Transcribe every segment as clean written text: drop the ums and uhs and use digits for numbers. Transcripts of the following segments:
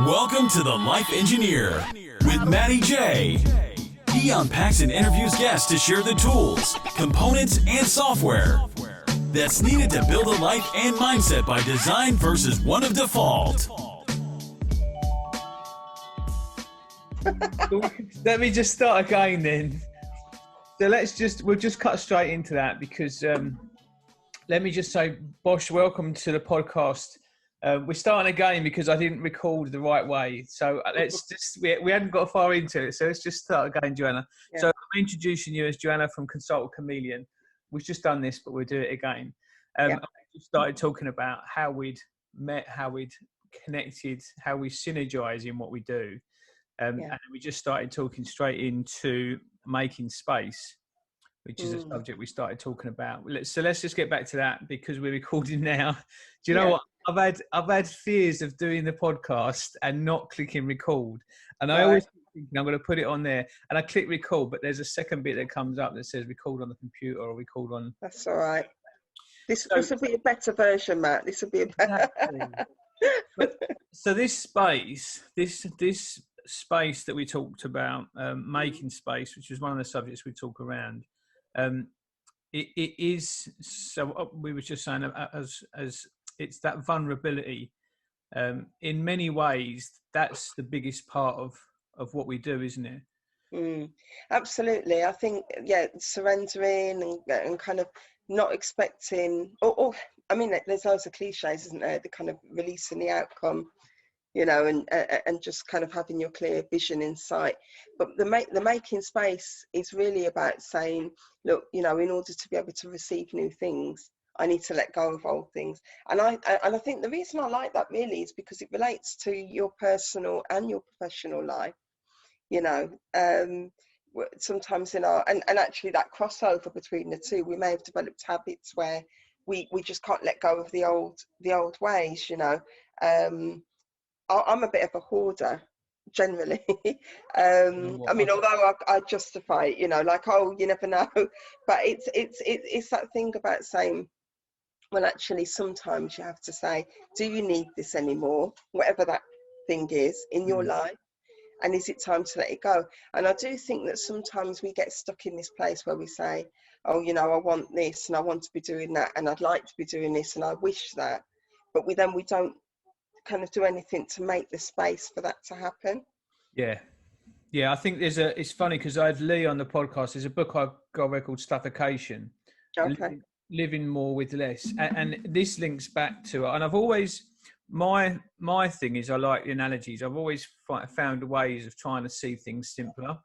Welcome to The Life Engineer with Matty J. He unpacks and interviews guests to share the tools, components, and software that's needed to build a life and mindset by design versus one of default. Let me just start again then. So we'll just cut straight into that because let me just say, Bosh, welcome to the podcast. We're starting again because I didn't record the right way. So we hadn't got far into it. So let's just start again, Joanna. Yeah. So I'm introducing you as Joanna from Consultachameleon Chameleon. We've just done this, but we'll do it again. I just started talking about how we'd met, how we'd connected, how we synergize in what we do. And we just started talking straight into making space, which is a subject we started talking about. So let's just get back to that because we're recording now. Do you know what? I've had fears of doing the podcast and not clicking record. And I always think I'm going to put it on there and I click record, but there's a second bit that comes up that says record on the computer or record on. That's all right. This will be a better version, Matt. This will be a better. Exactly. So this space, this space that we talked about, making space, which is one of the subjects we talk around. It is, so we were just saying as it's that vulnerability. In many ways, that's the biggest part of what we do, isn't it? Absolutely. I think, surrendering and kind of not expecting, or I mean, there's loads of cliches, isn't there? The kind of releasing the outcome, you know, and just kind of having your clear vision in sight. But the making space is really about saying, look, you know, in order to be able to receive new things, I need to let go of old things. And I think the reason I like that really is because it relates to your personal and your professional life. You know, sometimes in our, and actually that crossover between the two, we may have developed habits where we just can't let go of the old ways, you know. I'm a bit of a hoarder generally. I mean, although I justify it, you know, like, oh, you never know, but it's that thing about saying, well, actually, sometimes you have to say, do you need this anymore? Whatever that thing is in your life. And is it time to let it go? And I do think that sometimes we get stuck in this place where we say, oh, you know, I want this and I want to be doing that and I'd like to be doing this and I wish that. But we don't kind of do anything to make the space for that to happen. Yeah, I think it's funny because I had Lee on the podcast. There's a book I've got called Stuffication. Okay. Living more with less, and this links back to it. And I've always, my thing is, I like the analogies. I've always found ways of trying to see things simpler.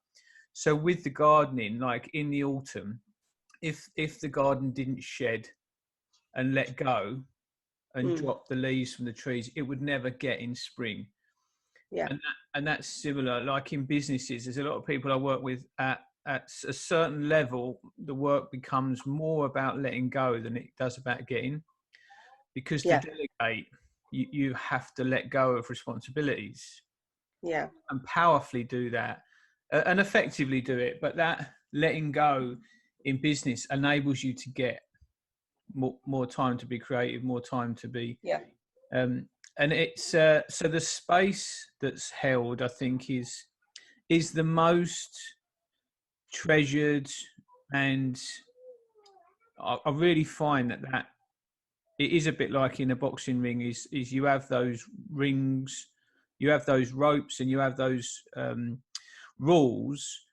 So with the gardening, like in the autumn, if the garden didn't shed and let go and drop the leaves from the trees, it would never get in spring. Yeah. And that's similar. Like in businesses, there's a lot of people I work with at a certain level, the work becomes more about letting go than it does about getting. Because to delegate, you have to let go of responsibilities. Yeah. And powerfully do that and effectively do it. But that letting go in business enables you to get more time to be creative, more time to be. Yeah. And it's so the space that's held, I think, is the most treasured, and I really find that it is a bit like in a boxing ring. Is you have those rings, you have those ropes, and you have those rules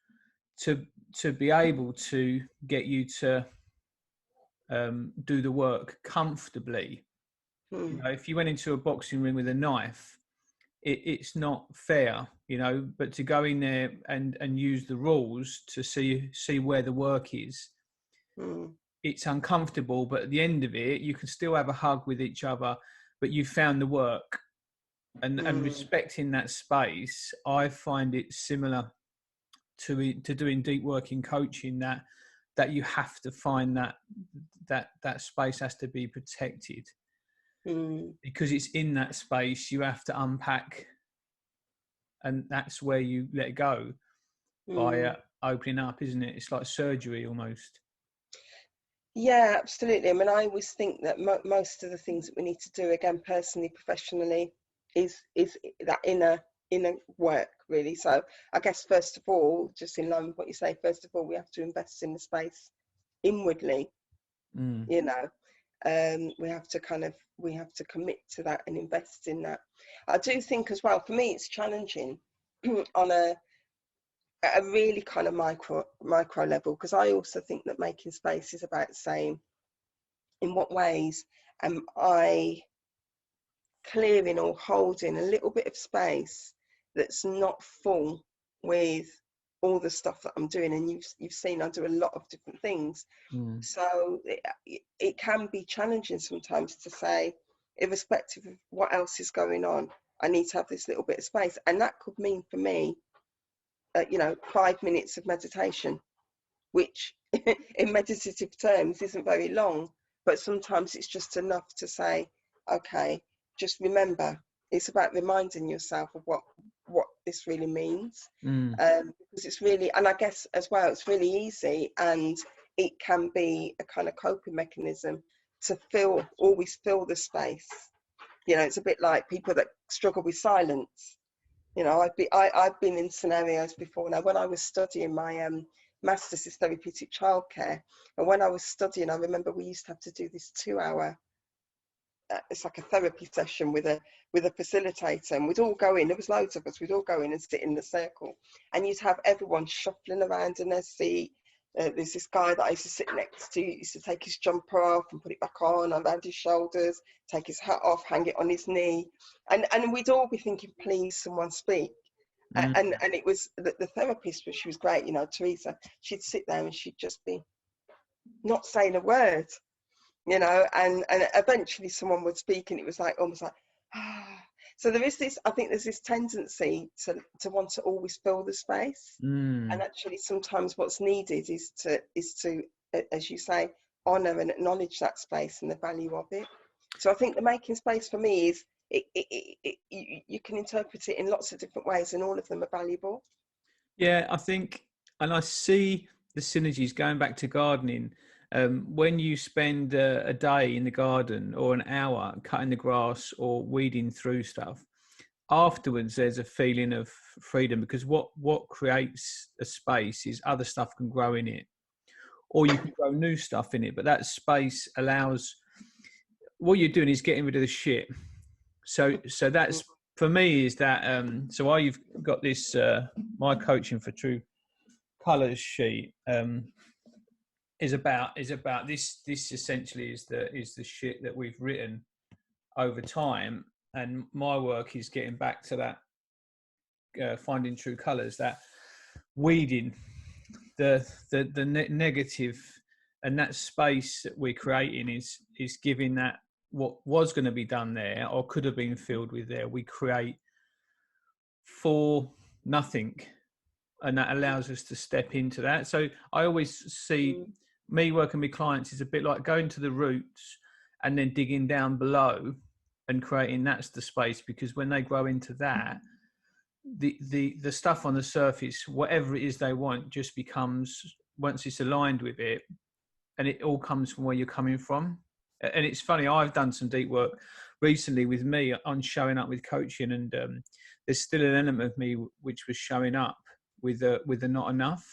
to be able to get you to do the work comfortably. You know, if you went into a boxing ring with a knife, it's not fair, you know, but to go in there and use the rules to see where the work is, it's uncomfortable, but at the end of it, you can still have a hug with each other, but you've found the work. And respecting that space, I find it similar to doing deep work in coaching, that you have to find that space has to be protected. Because it's in that space you have to unpack, and that's where you let go by opening up, isn't it? It's like surgery almost. Yeah, absolutely. I mean, I always think that most of the things that we need to do, again, personally, professionally, is that inner work, really. So I guess, first of all, just in line with what you say, first of all, we have to invest in the space inwardly. You know, we have to commit to that and invest in that. I do think as well, for me, it's challenging on a really kind of micro level, because I also think that making space is about saying, in what ways am I clearing or holding a little bit of space that's not full with all the stuff that I'm doing. And you've seen I do a lot of different things. So it can be challenging sometimes to say, irrespective of what else is going on, I need to have this little bit of space. And that could mean for me, 5 minutes of meditation, which in meditative terms isn't very long, but sometimes it's just enough to say, okay, just remember, it's about reminding yourself of what this really means. Because it's really, and I guess as well, it's really easy, and it can be a kind of coping mechanism to always fill the space. It's a bit like people that struggle with silence. I've been in scenarios before. Now, when I was studying, my master's is therapeutic childcare, and when I was studying, I remember we used to have to do this 2-hour, it's like a therapy session with a facilitator, and we'd all go in. There was loads of us. We'd all go in and sit in the circle, and you'd have everyone shuffling around in their seat. There's this guy that I used to sit next to. He used to take his jumper off and put it back on around his shoulders, take his hat off, hang it on his knee, and we'd all be thinking, please, someone speak. And it was the therapist, but she was great, Teresa. She'd sit there and she'd just be not saying a word, and eventually someone would speak, and it was like almost like, ah. So there is this, I think there's this tendency to want to always fill the space. And actually sometimes what's needed is to, as you say, honour and acknowledge that space and the value of it. So I think the making space for me is, you can interpret it in lots of different ways, and all of them are valuable. Yeah, I think, and I see the synergies going back to gardening. When you spend a day in the garden or an hour cutting the grass or weeding through stuff, afterwards there's a feeling of freedom, because what creates a space is other stuff can grow in it, or you can grow new stuff in it. But that space allows, what you're doing is getting rid of the shit. So that's, for me, is that, so I've got this, my coaching for true colours sheet, is about this essentially is the shit that we've written over time, and my work is getting back to that, finding true colours, that weeding the negative, and that space that we're creating is giving that what was going to be done there or could have been filled with there, we create for nothing, and that allows us to step into that. So I always see me working with clients is a bit like going to the roots and then digging down below and creating that's the space, because when they grow into that, the stuff on the surface, whatever it is they want, just becomes, once it's aligned with it, and it all comes from where you're coming from. And it's funny, I've done some deep work recently with me on showing up with coaching, and there's still an element of me which was showing up with the not enough,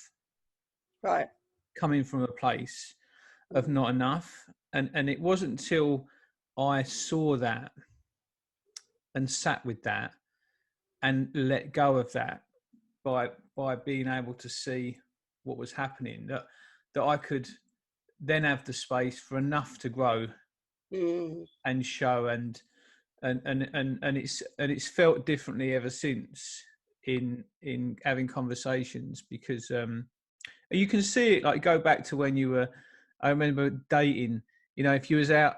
right, coming from a place of not enough. And it wasn't until I saw that and sat with that and let go of that by being able to see what was happening, that I could then have the space for enough to grow and show, and it's felt differently ever since in having conversations, because you can see it, like, go back to when you were, I remember dating, if you was out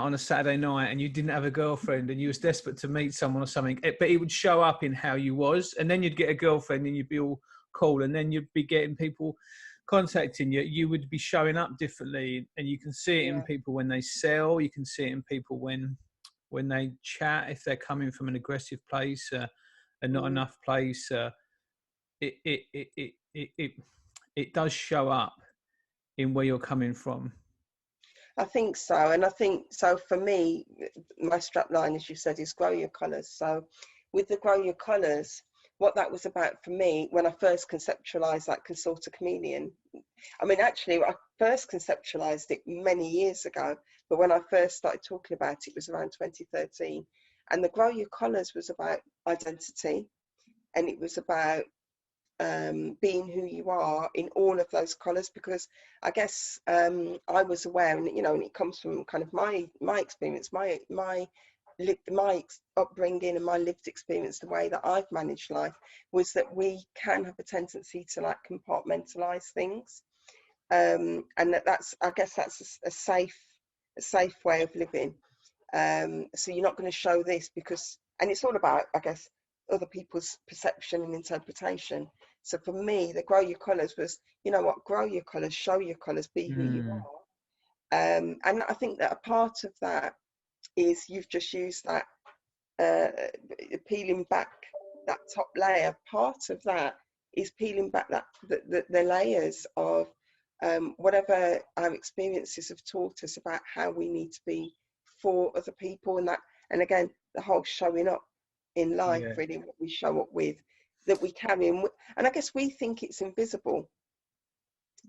on a Saturday night and you didn't have a girlfriend and you was desperate to meet someone or something, but it would show up in how you was, and then you'd get a girlfriend and you'd be all cool, and then you'd be getting people contacting you, you would be showing up differently. And you can see it in people when they sell, you can see it in people when they chat, if they're coming from an aggressive place, a not enough place, it does show up in where you're coming from. I think so. And I think, so for me, my strap line, as you said, is grow your colours. So with the grow your colours, what that was about for me when I first conceptualised that consult a chameleon, I mean, actually, I first conceptualised it many years ago, but when I first started talking about it, it was around 2013. And the grow your colours was about identity, and it was about being who you are in all of those colours, because I guess I was aware, and and it comes from kind of my experience, my upbringing and my lived experience, the way that I've managed life, was that we can have a tendency to like compartmentalize things, and that's, I guess that's a safe way of living. So you're not going to show this because, and it's all about, I guess, other people's perception and interpretation. So for me, the grow your colours was, you know what, grow your colours, show your colours, be who you are. And I think that a part of that is you've just used that peeling back that top layer. Part of that is peeling back that the layers of whatever our experiences have taught us about how we need to be for other people, and that, and again, the whole showing up in life, really, what we show up with, that we carry, and I guess we think it's invisible.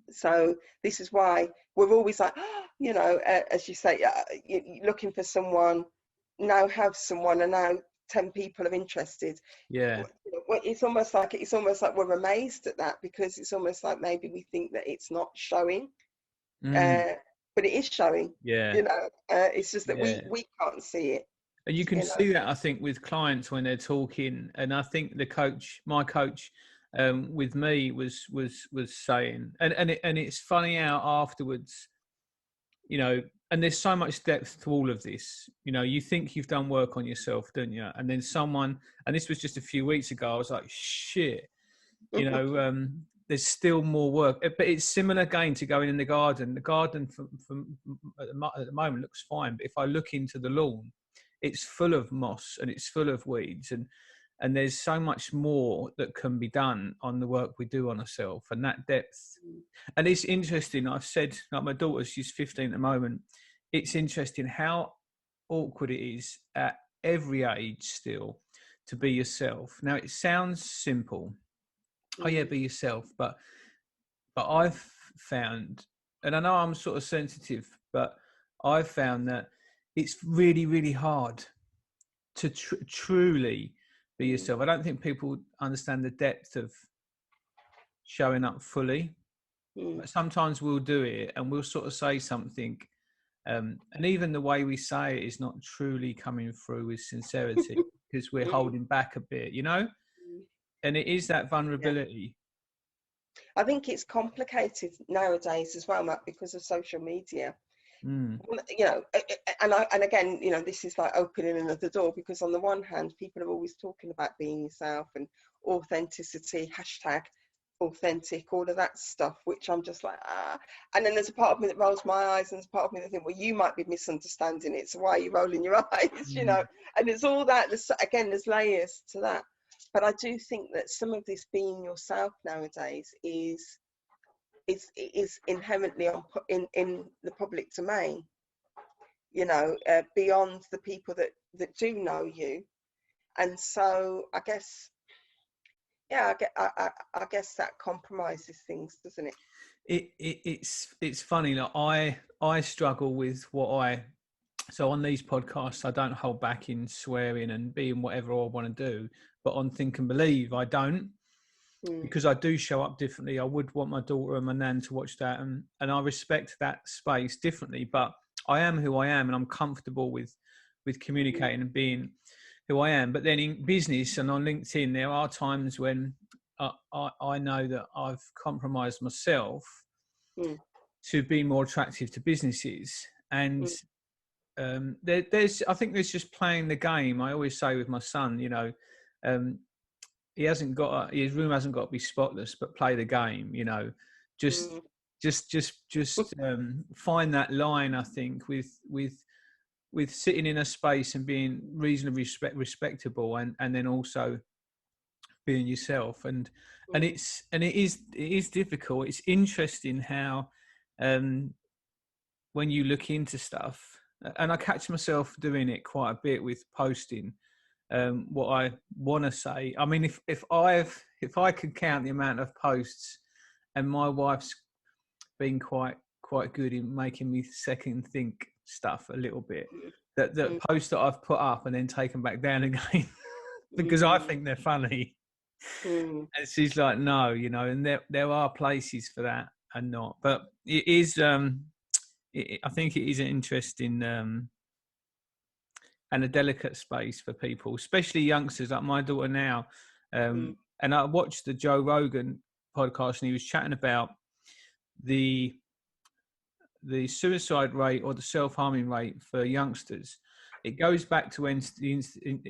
So this is why we're always like, as you say, looking for someone, now have someone, and now 10 people are interested. It's almost like we're amazed at that, because it's almost like maybe we think that it's not showing, but it is showing. It's just that we can't see it. And you can see that, I think, with clients when they're talking. And I think my coach with me was saying, and it's funny how afterwards, and there's so much depth to all of this. You think you've done work on yourself, don't you? And then someone, and this was just a few weeks ago, I was like, shit, there's still more work. But it's similar again to going in the garden. The garden from at the moment looks fine, but if I look into the lawn, it's full of moss and it's full of weeds, and there's so much more that can be done on the work we do on ourselves, and that depth. And it's interesting, I've said, like my daughter, she's 15 at the moment, it's interesting how awkward it is at every age still to be yourself. Now it sounds simple, be yourself, but I've found, and I know I'm sort of sensitive, but I've found that it's really, really hard to truly be yourself. I don't think people understand the depth of showing up fully. But sometimes we'll do it and we'll sort of say something, and even the way we say it is not truly coming through with sincerity, because we're holding back a bit, and it is that vulnerability. I think it's complicated nowadays as well, Matt, because of social media. And again, this is like opening another door, because on the one hand, people are always talking about being yourself and authenticity, hashtag authentic, all of that stuff, which I'm just like, and then there's a part of me that rolls my eyes, and there's a part of me that think, well, you might be misunderstanding it, so why are you rolling your eyes? And it's all that. There's layers to that. But I do think that some of this being yourself nowadays is inherently in the public domain, beyond the people that do know you. And so I guess, I guess that compromises things, doesn't it? It's funny. Like I struggle with so on these podcasts, I don't hold back in swearing and being whatever I want to do, but on Think and Believe, I don't. Because I do show up differently. I would want my daughter and my nan to watch that, and I respect that space differently, but I am who I am, and I'm comfortable with communicating and being who I am. But then in business and on LinkedIn, there are times when I know that I've compromised myself to be more attractive to businesses. And I think there's just playing the game. I always say with my son, his room hasn't got to be spotless, but play the game, just find that line, I think, with sitting in a space and being reasonably respectable, and then also being yourself. And it is difficult. It's interesting how when you look into stuff, and I catch myself doing it quite a bit with posting what I want to say. I mean, if I could count the amount of posts, and my wife's been quite good in making me second think stuff a little bit. That posts that I've put up and then taken back down again because I think they're funny. And she's like, no, you know, and there are places for that and not. But it is, I think it is an interesting and a delicate space for people, especially youngsters like my daughter now. And I watched the Joe Rogan podcast, and he was chatting about the suicide rate or the self-harming rate for youngsters. It goes back to when the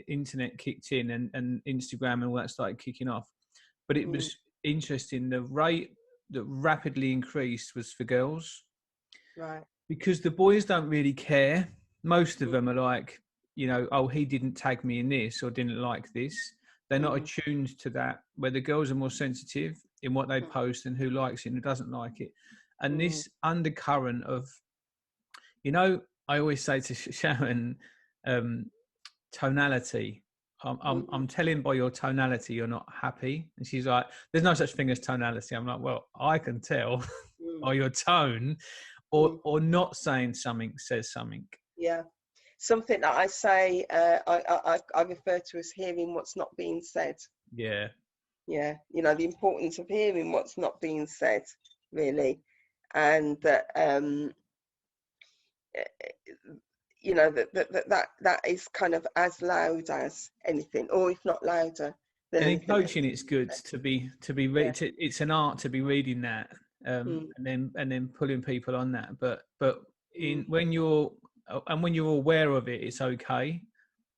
internet kicked in and Instagram and all that started kicking off. But it was interesting. The rate that rapidly increased was for girls. Right. Because the boys don't really care. Most of them are like, you know, oh, he didn't tag me in this or didn't like this. They're not attuned to that, where the girls are more sensitive in what they post and who likes it and who doesn't like it. And this undercurrent of, you know, I always say to Sharon, tonality. I'm telling by your tonality you're not happy. And she's like, there's no such thing as tonality. I'm like, well, I can tell by your tone, or not saying something says something. Yeah. Something that I say, I refer to as hearing what's not being said. Yeah. Yeah. You know, the importance of hearing what's not being said, really. And that, you know, that is kind of as loud as anything, or if not louder than and in anything coaching else. It's good to be it's an art to be reading that and then pulling people on that, but when you're aware of it, it's okay.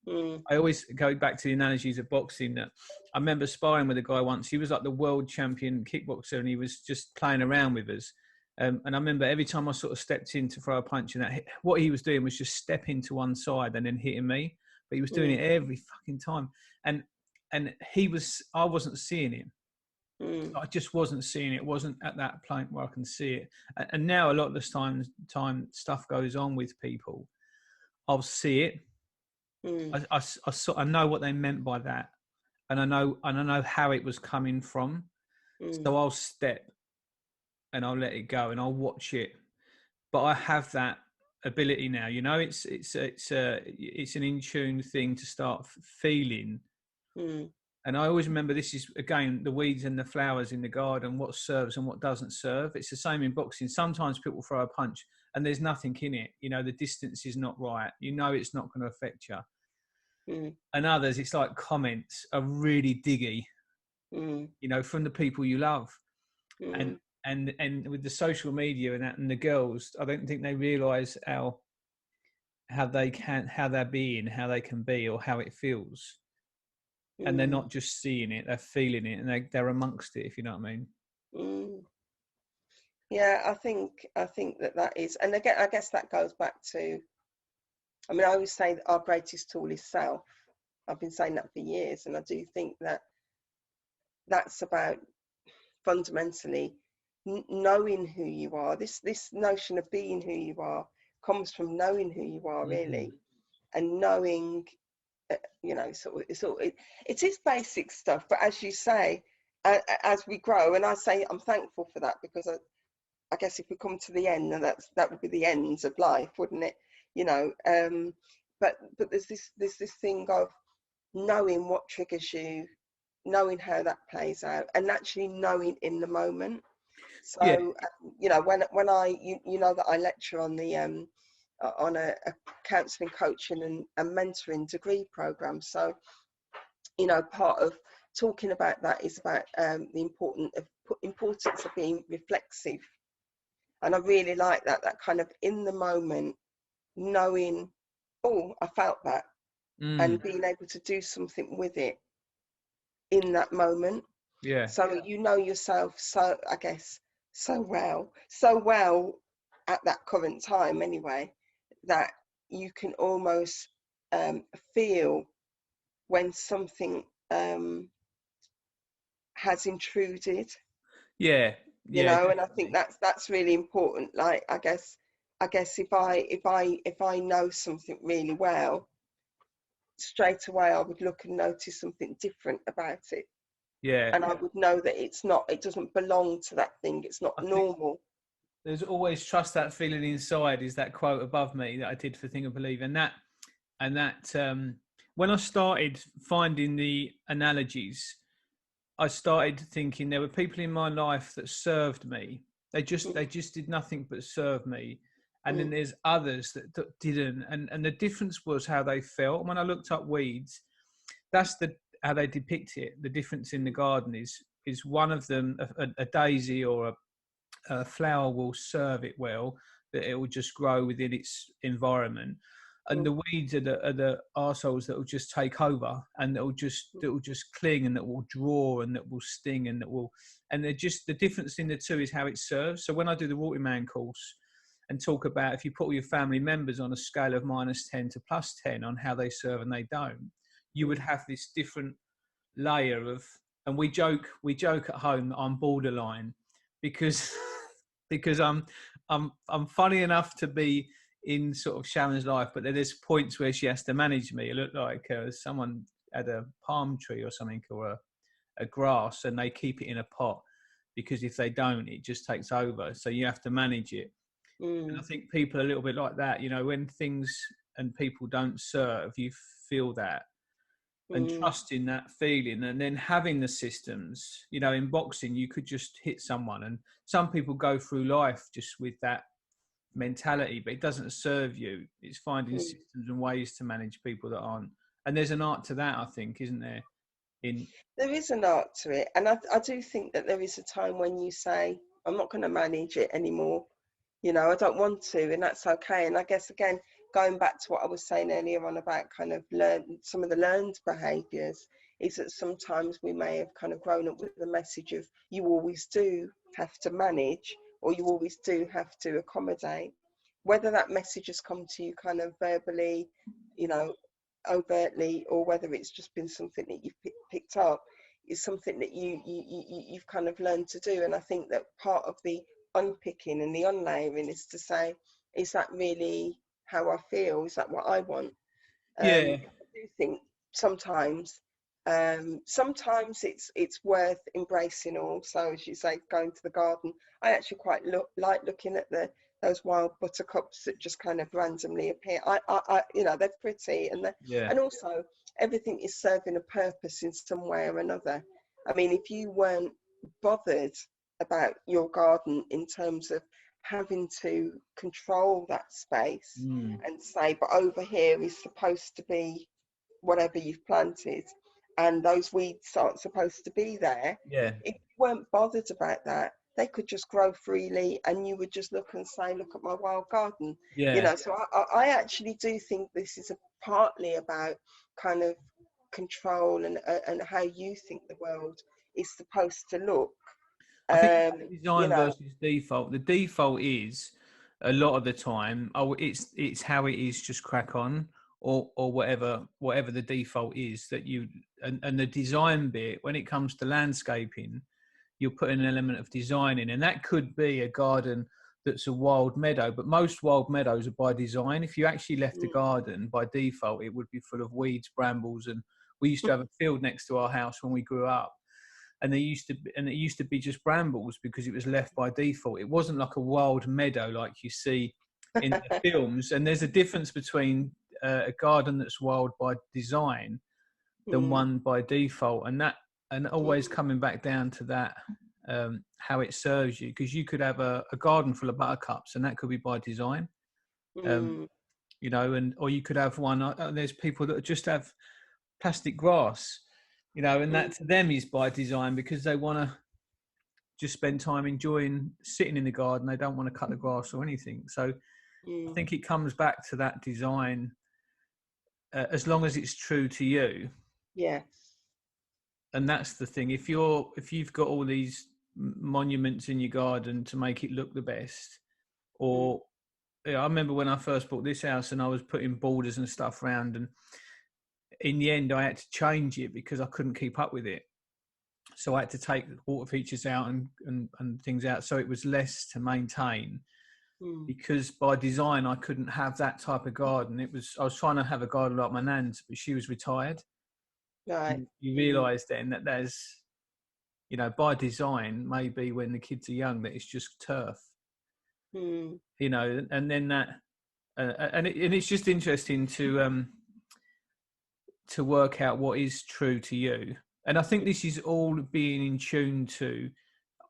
I always go back to the analogies of boxing. That I remember sparring with a guy once. He was like the world champion kickboxer, and he was just playing around with us. And I remember every time I sort of stepped in to throw a punch, and that, what he was doing was just stepping to one side and then hitting me. But he was doing it every fucking time. And I wasn't seeing him. I just wasn't seeing it. It wasn't at that point where I can see it. And now a lot of the time stuff goes on with people, I'll see it. I know what they meant by that, and I know how it was coming from. So I'll step and I'll let it go and I'll watch it. But I have that ability now. You know, it's an in tune thing to start feeling. And I always remember, this is again the weeds and the flowers in the garden, what serves and what doesn't serve. It's the same in boxing. Sometimes people throw a punch and there's nothing in it. You know, the distance is not right. You know, it's not going to affect you. And others, it's like comments are really diggy, you know, from the people you love. And with the social media and that, and the girls, I don't think they realise how they're being, how they can be, or how it feels. And they're not just seeing it, they're feeling it, and they're amongst it, if you know what I mean. Yeah, I think that is, and again, I guess that goes back to, I mean, I always say that our greatest tool is self. I've been saying that for years, and I do think that that's about fundamentally knowing who you are. This notion of being who you are comes from knowing who you are, really, and knowing, you know, it is basic stuff. But as you say, as we grow, and I say I'm thankful for that, because I guess if we come to the end, and that would be the ends of life, wouldn't it? You know, but there's this thing of knowing what triggers you, knowing how that plays out, and actually knowing in the moment. So you know, when I you know that I lecture on the on a counselling, coaching and mentoring degree program. So, you know, part of talking about that is about the importance of being reflexive. And I really like that kind of in the moment, knowing, oh, I felt that, and being able to do something with it in that moment. Yeah. So you know yourself, so I guess so well at that current time anyway, that you can almost feel when something has intruded. Yeah. You know, and I think that's really important. Like, I guess I guess if I know something really well, straight away I would look and notice something different about it. Yeah. And I would know that it doesn't belong to that thing. It's not I think normal. there's always trust that feeling inside is that quote above me that I did for Think and Believe. And that when I started finding the analogies, I started thinking there were people in my life that served me. They just did nothing but serve me. And then there's others that didn't. And the difference was how they felt. And when I looked up weeds, that's how they depict it. The difference in the garden is one of them, a daisy or a flower will serve it well, that it will just grow within its environment. And the weeds are the arseholes that will just take over, and that will just cling, and that will draw, and that will sting, and they're just, the difference in the two is how it serves. So when I do the Waterman course and talk about if you put all your family members on a scale of -10 to +10 on how they serve and they don't, you would have this different layer of, and we joke at home that I'm borderline because because I'm funny enough to be in sort of Sharon's life, but there's points where she has to manage me. It looked like someone had a palm tree or something, or a grass, and they keep it in a pot because if they don't, it just takes over. So you have to manage it. And I think people are a little bit like that, you know, when things and people don't serve, you feel that. And trusting that feeling, and then having the systems, you know, in boxing, you could just hit someone, and some people go through life just with that mentality, but it doesn't serve you. It's finding systems and ways to manage people that aren't. And there's an art to that, I think, isn't there? There is an art to it. And I do think that there is a time when you say, I'm not going to manage it anymore. You know, I don't want to, and that's okay. And I guess, again, going back to what I was saying earlier on about kind of some of the learned behaviours, is that sometimes we may have kind of grown up with the message of you always do have to manage, or you always do have to accommodate. Whether that message has come to you kind of verbally, you know, overtly, or whether it's just been something that you've picked up, is something that you've kind of learned to do. And I think that part of the unpicking and the unlayering is to say, is that really how I feel? Is that what I want? I do think sometimes it's worth embracing also, as you say, going to the garden. I actually quite like looking at those wild buttercups that just kind of randomly appear. I you know, they're pretty, and also everything is serving a purpose in some way or another. I mean, if you weren't bothered about your garden in terms of having to control that space and say, but over here is supposed to be whatever you've planted, and those weeds aren't supposed to be there. If you weren't bothered about that, they could just grow freely, and you would just look and say, look at my wild garden. You know, so I actually do think this is partly about kind of control and how you think the world is supposed to look. I think design, you know, versus default. The default is a lot of the time, it's how it is, just crack on, or whatever the default is that you, and the design bit, when it comes to landscaping, you're putting an element of design in, and that could be a garden that's a wild meadow, but most wild meadows are by design. If you actually left a garden by default, it would be full of weeds, brambles, and we used to have a field next to our house when we grew up. And it used to be just brambles because it was left by default. It wasn't like a wild meadow like you see in the films. And there's a difference between a garden that's wild by design than one by default. And always coming back down to that, how it serves you. Because you could have a garden full of buttercups, and that could be by design. You know, or you could have one. There's people that just have plastic grass. You know, and that to them is by design because they want to just spend time enjoying sitting in the garden. They don't want to cut the grass or anything. So I think it comes back to that design, as long as it's true to you. Yes. And that's the thing. If you've got all these monuments in your garden to make it look the best, or I remember when I first bought this house and I was putting borders and stuff around, and in the end, I had to change it because I couldn't keep up with it. So I had to take water features out and things out. So it was less to maintain. because by design I couldn't have that type of garden. I was trying to have a garden like my nan's, but she was retired. Right. You realise then that there's, by design, maybe when the kids are young, that it's just turf. And then that, and it's just interesting to work out what is true to you. And I think this is all being in tune to,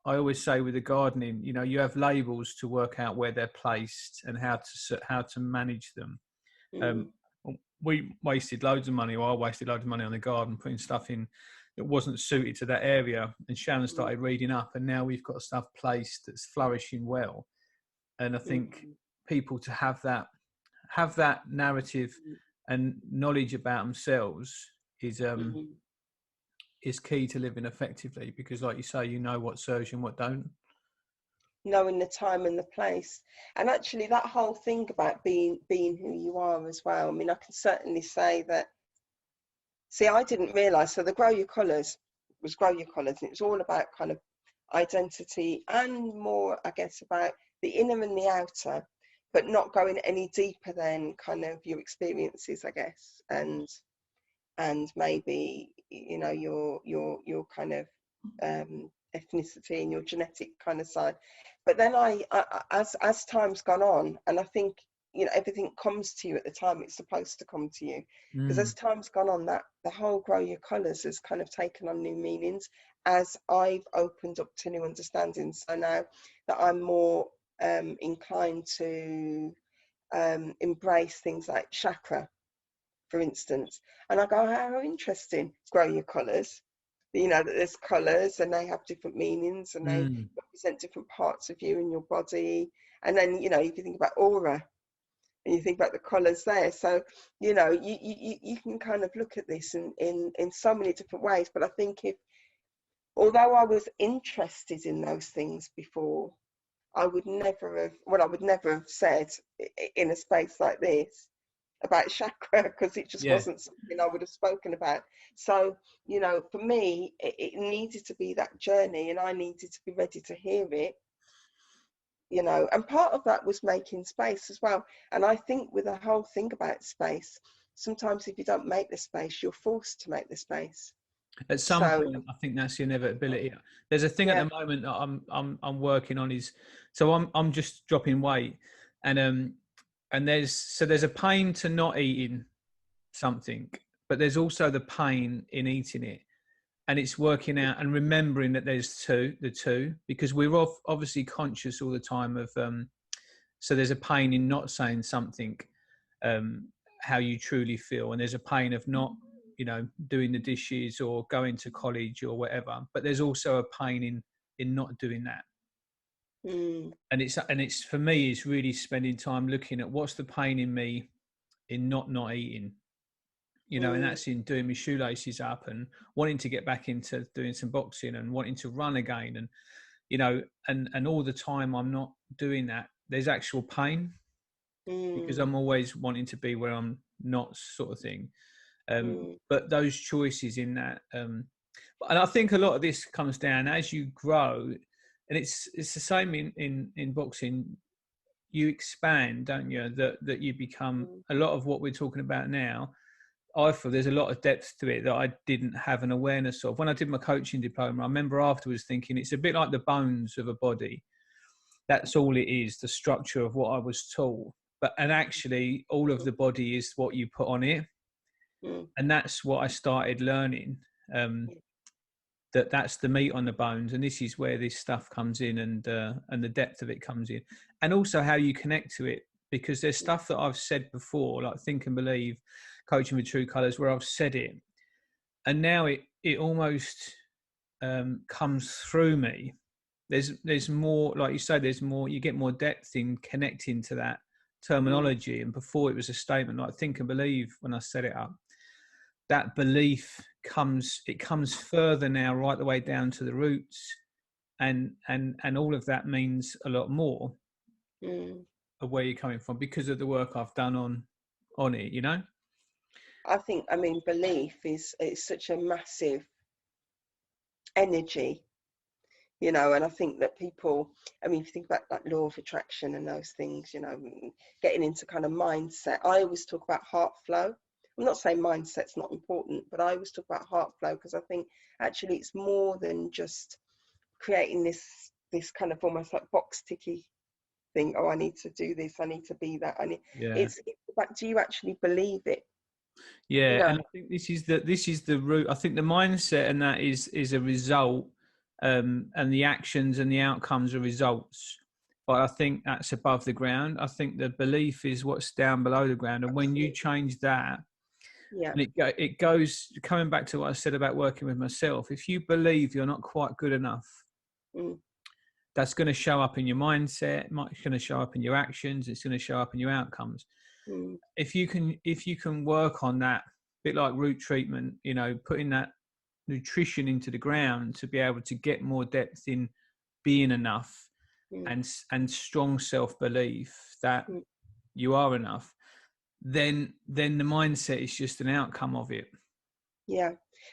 I always say with the gardening, you have labels to work out where they're placed and how to manage them. We wasted loads of money, or I wasted loads of money on the garden, putting stuff in that wasn't suited to that area. And Shannon started reading up, and now we've got stuff placed that's flourishing well. And I think people to have that narrative and knowledge about themselves is key to living effectively, because like you say, what serves you and what don't. Knowing the time and the place, and actually that whole thing about being who you are as well. I mean, I can certainly say that. See, I didn't realise. So the Grow Your Colours was Grow Your Colours, and it was all about kind of identity and more, I guess, about the inner and the outer, but not going any deeper than kind of your experiences, I guess, and maybe your kind of ethnicity and your genetic kind of side. But then I as time's gone on, and I think everything comes to you at the time it's supposed to come to you, because as time's gone on, that the whole Grow Your Colours has kind of taken on new meanings as I've opened up to new understandings. So now that I'm more inclined to embrace things like chakra, for instance, and I go, how interesting, Grow Your Colours. That there's colours and they have different meanings and they represent different parts of you and your body. And then, if you think about aura and you think about the colours there, so, you can kind of look at this in so many different ways. But I think although I was interested in those things before, I would never have said in a space like this about chakra, because it just wasn't something I would have spoken about. So, for me, it needed to be that journey, and I needed to be ready to hear it, and part of that was making space as well. And I think with the whole thing about space, sometimes if you don't make the space, you're forced to make the space. At some point, I think that's the inevitability. There's a thing at the moment that I'm working on so I'm just dropping weight, and there's a pain to not eating something, but there's also the pain in eating it, and it's working out and remembering that there's the two, because we're obviously conscious all the time of so there's a pain in not saying something how you truly feel, and there's a pain of not doing the dishes or going to college or whatever, but there's also a pain in not doing that. And it's for me, it's really spending time looking at what's the pain in me in not eating, and that's in doing my shoelaces up and wanting to get back into doing some boxing and wanting to run again, and and all the time I'm not doing that, there's actual pain because I'm always wanting to be where I'm not, sort of thing. But those choices in that, and I think a lot of this comes down as you grow. And it's the same in boxing. You expand, don't you? That you become a lot of what we're talking about now. I feel there's a lot of depth to it that I didn't have an awareness of. When I did my coaching diploma, I remember afterwards thinking it's a bit like the bones of a body. That's all it is, the structure of what I was taught. And actually, all of the body is what you put on it. And that's what I started learning. That's the meat on the bones, and this is where this stuff comes in, and the depth of it comes in, and also how you connect to it, because there's stuff that I've said before, like Think and Believe, Coaching with True Colours, where I've said it, and now it almost comes through me. There's more, like you say, there's more, you get more depth in connecting to that terminology. And before it was a statement like Think and Believe. When I set it up, that belief comes further now, right the way down to the roots, and all of that means a lot more of where you're coming from because of the work I've done on it. I think, belief is such a massive energy, you know. And I think that people, I mean, if you think about like law of attraction and those things, you know, getting into kind of mindset, I always talk about heart flow. I'm not saying mindset's not important, but I always talk about heart flow, because I think actually it's more than just creating this kind of almost like box ticky thing. Oh, I need to do this, I need to be that, I need, Yeah. it's about, do you actually believe it? Yeah, You know? and I think this is the root. I think the mindset and that is a result, and the actions and the outcomes are results. But I think that's above the ground. I think the belief is what's down below the ground, and when you change that, Yeah. and it goes coming back to what I said about working with myself. If you believe you're not quite good enough, Mm. that's going to show up in your mindset. It's going to show up in your actions. It's going to show up in your outcomes. Mm. If you can work on that, a bit like root treatment, you know, putting that nutrition into the ground to be able to get more depth in being enough, Mm. and strong self-belief that Mm. you are enough, then the mindset is just an outcome of it. Yeah.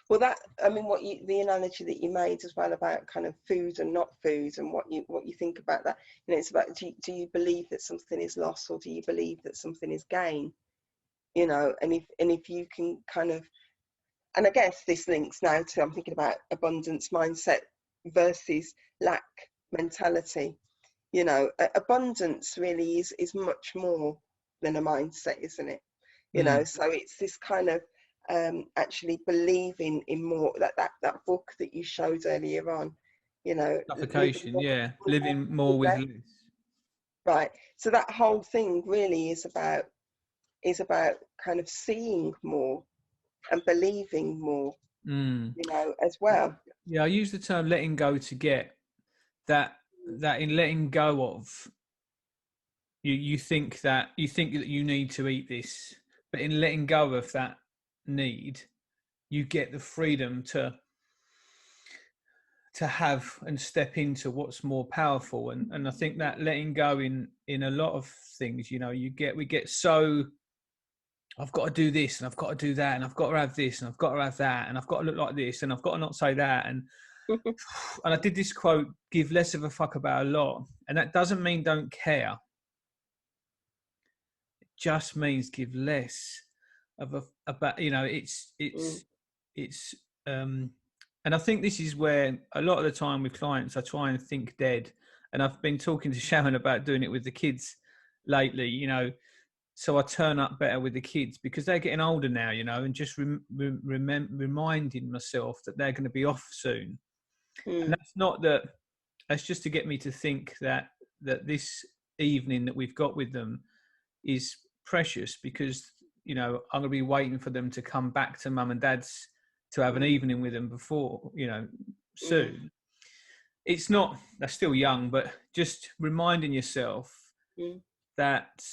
Well, that, I mean, the analogy that you made as well about kind of food and not food, and what you think about that, you know, it's about, do you believe that something is loss, or do you believe that something is gain? You know, and if you can kind of, and I guess this links now to, I'm thinking about abundance mindset versus lack mentality. You know, abundance really is much more than a mindset, isn't it? You know, so it's this kind of actually believing in more, that book that you showed earlier on, you know, Suffocation, yeah, living more with less. less. Right. So that whole thing really is about kind of seeing more and believing more, you know, as well. Yeah, I use the term letting go to get that in letting go of, you think that you need to eat this, but in letting go of that need, you get the freedom to have and step into what's more powerful. And I think that letting go in a lot of things, you know, we get so, I've got to do this and I've got to do that and I've got to have this and I've got to have that and I've got to look like this and I've got to not say that. And I did this quote, give less of a fuck about a lot. And that doesn't mean don't care. It just means give less of about, you know, it's and I think this is where a lot of the time with clients, I try and think dead. And I've been talking to Sharon about doing it with the kids lately, you know, so I turn up better with the kids because they're getting older now, you know, and just reminding myself that they're going to be off soon. And that's not that, that's just to get me to think that this evening that we've got with them is precious, because, you know, I'm going to be waiting for them to come back to mum and dad's to have an evening with them before, you know, soon. It's not, they're still young, but just reminding yourself that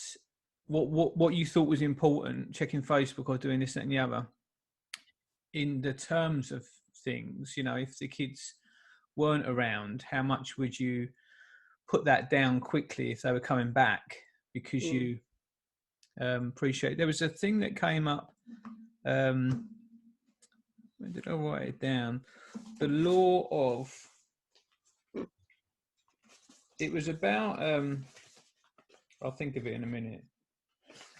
what you thought was important, checking Facebook or doing this, that, and the other, in the terms of things, you know, if the kids weren't around, how much would you put that down quickly if they were coming back because you appreciate. There was a thing that came up, when did I write it down? The law of, it was about, I'll think of it in a minute.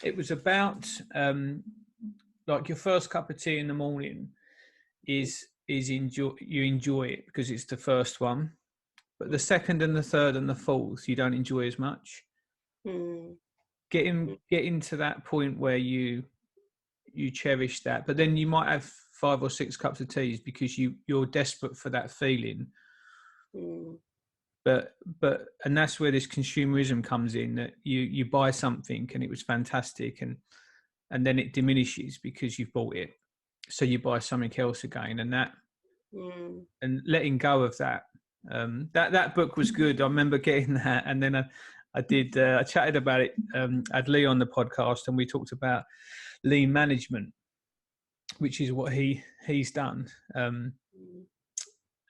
It was about like your first cup of tea in the morning is you enjoy it because it's the first one, but the second and the third and the fourth you don't enjoy as much. Getting to that point where you cherish that, but then you might have 5 or 6 cups of teas because you're desperate for that feeling. But and that's where this consumerism comes in, that you buy something and it was fantastic, and then it diminishes because you've bought it, so you buy something else again, and that and letting go of that. That book was good. I remember getting that, and then I chatted about it. I had Lee on the podcast, and we talked about lean management, which is what he's done. And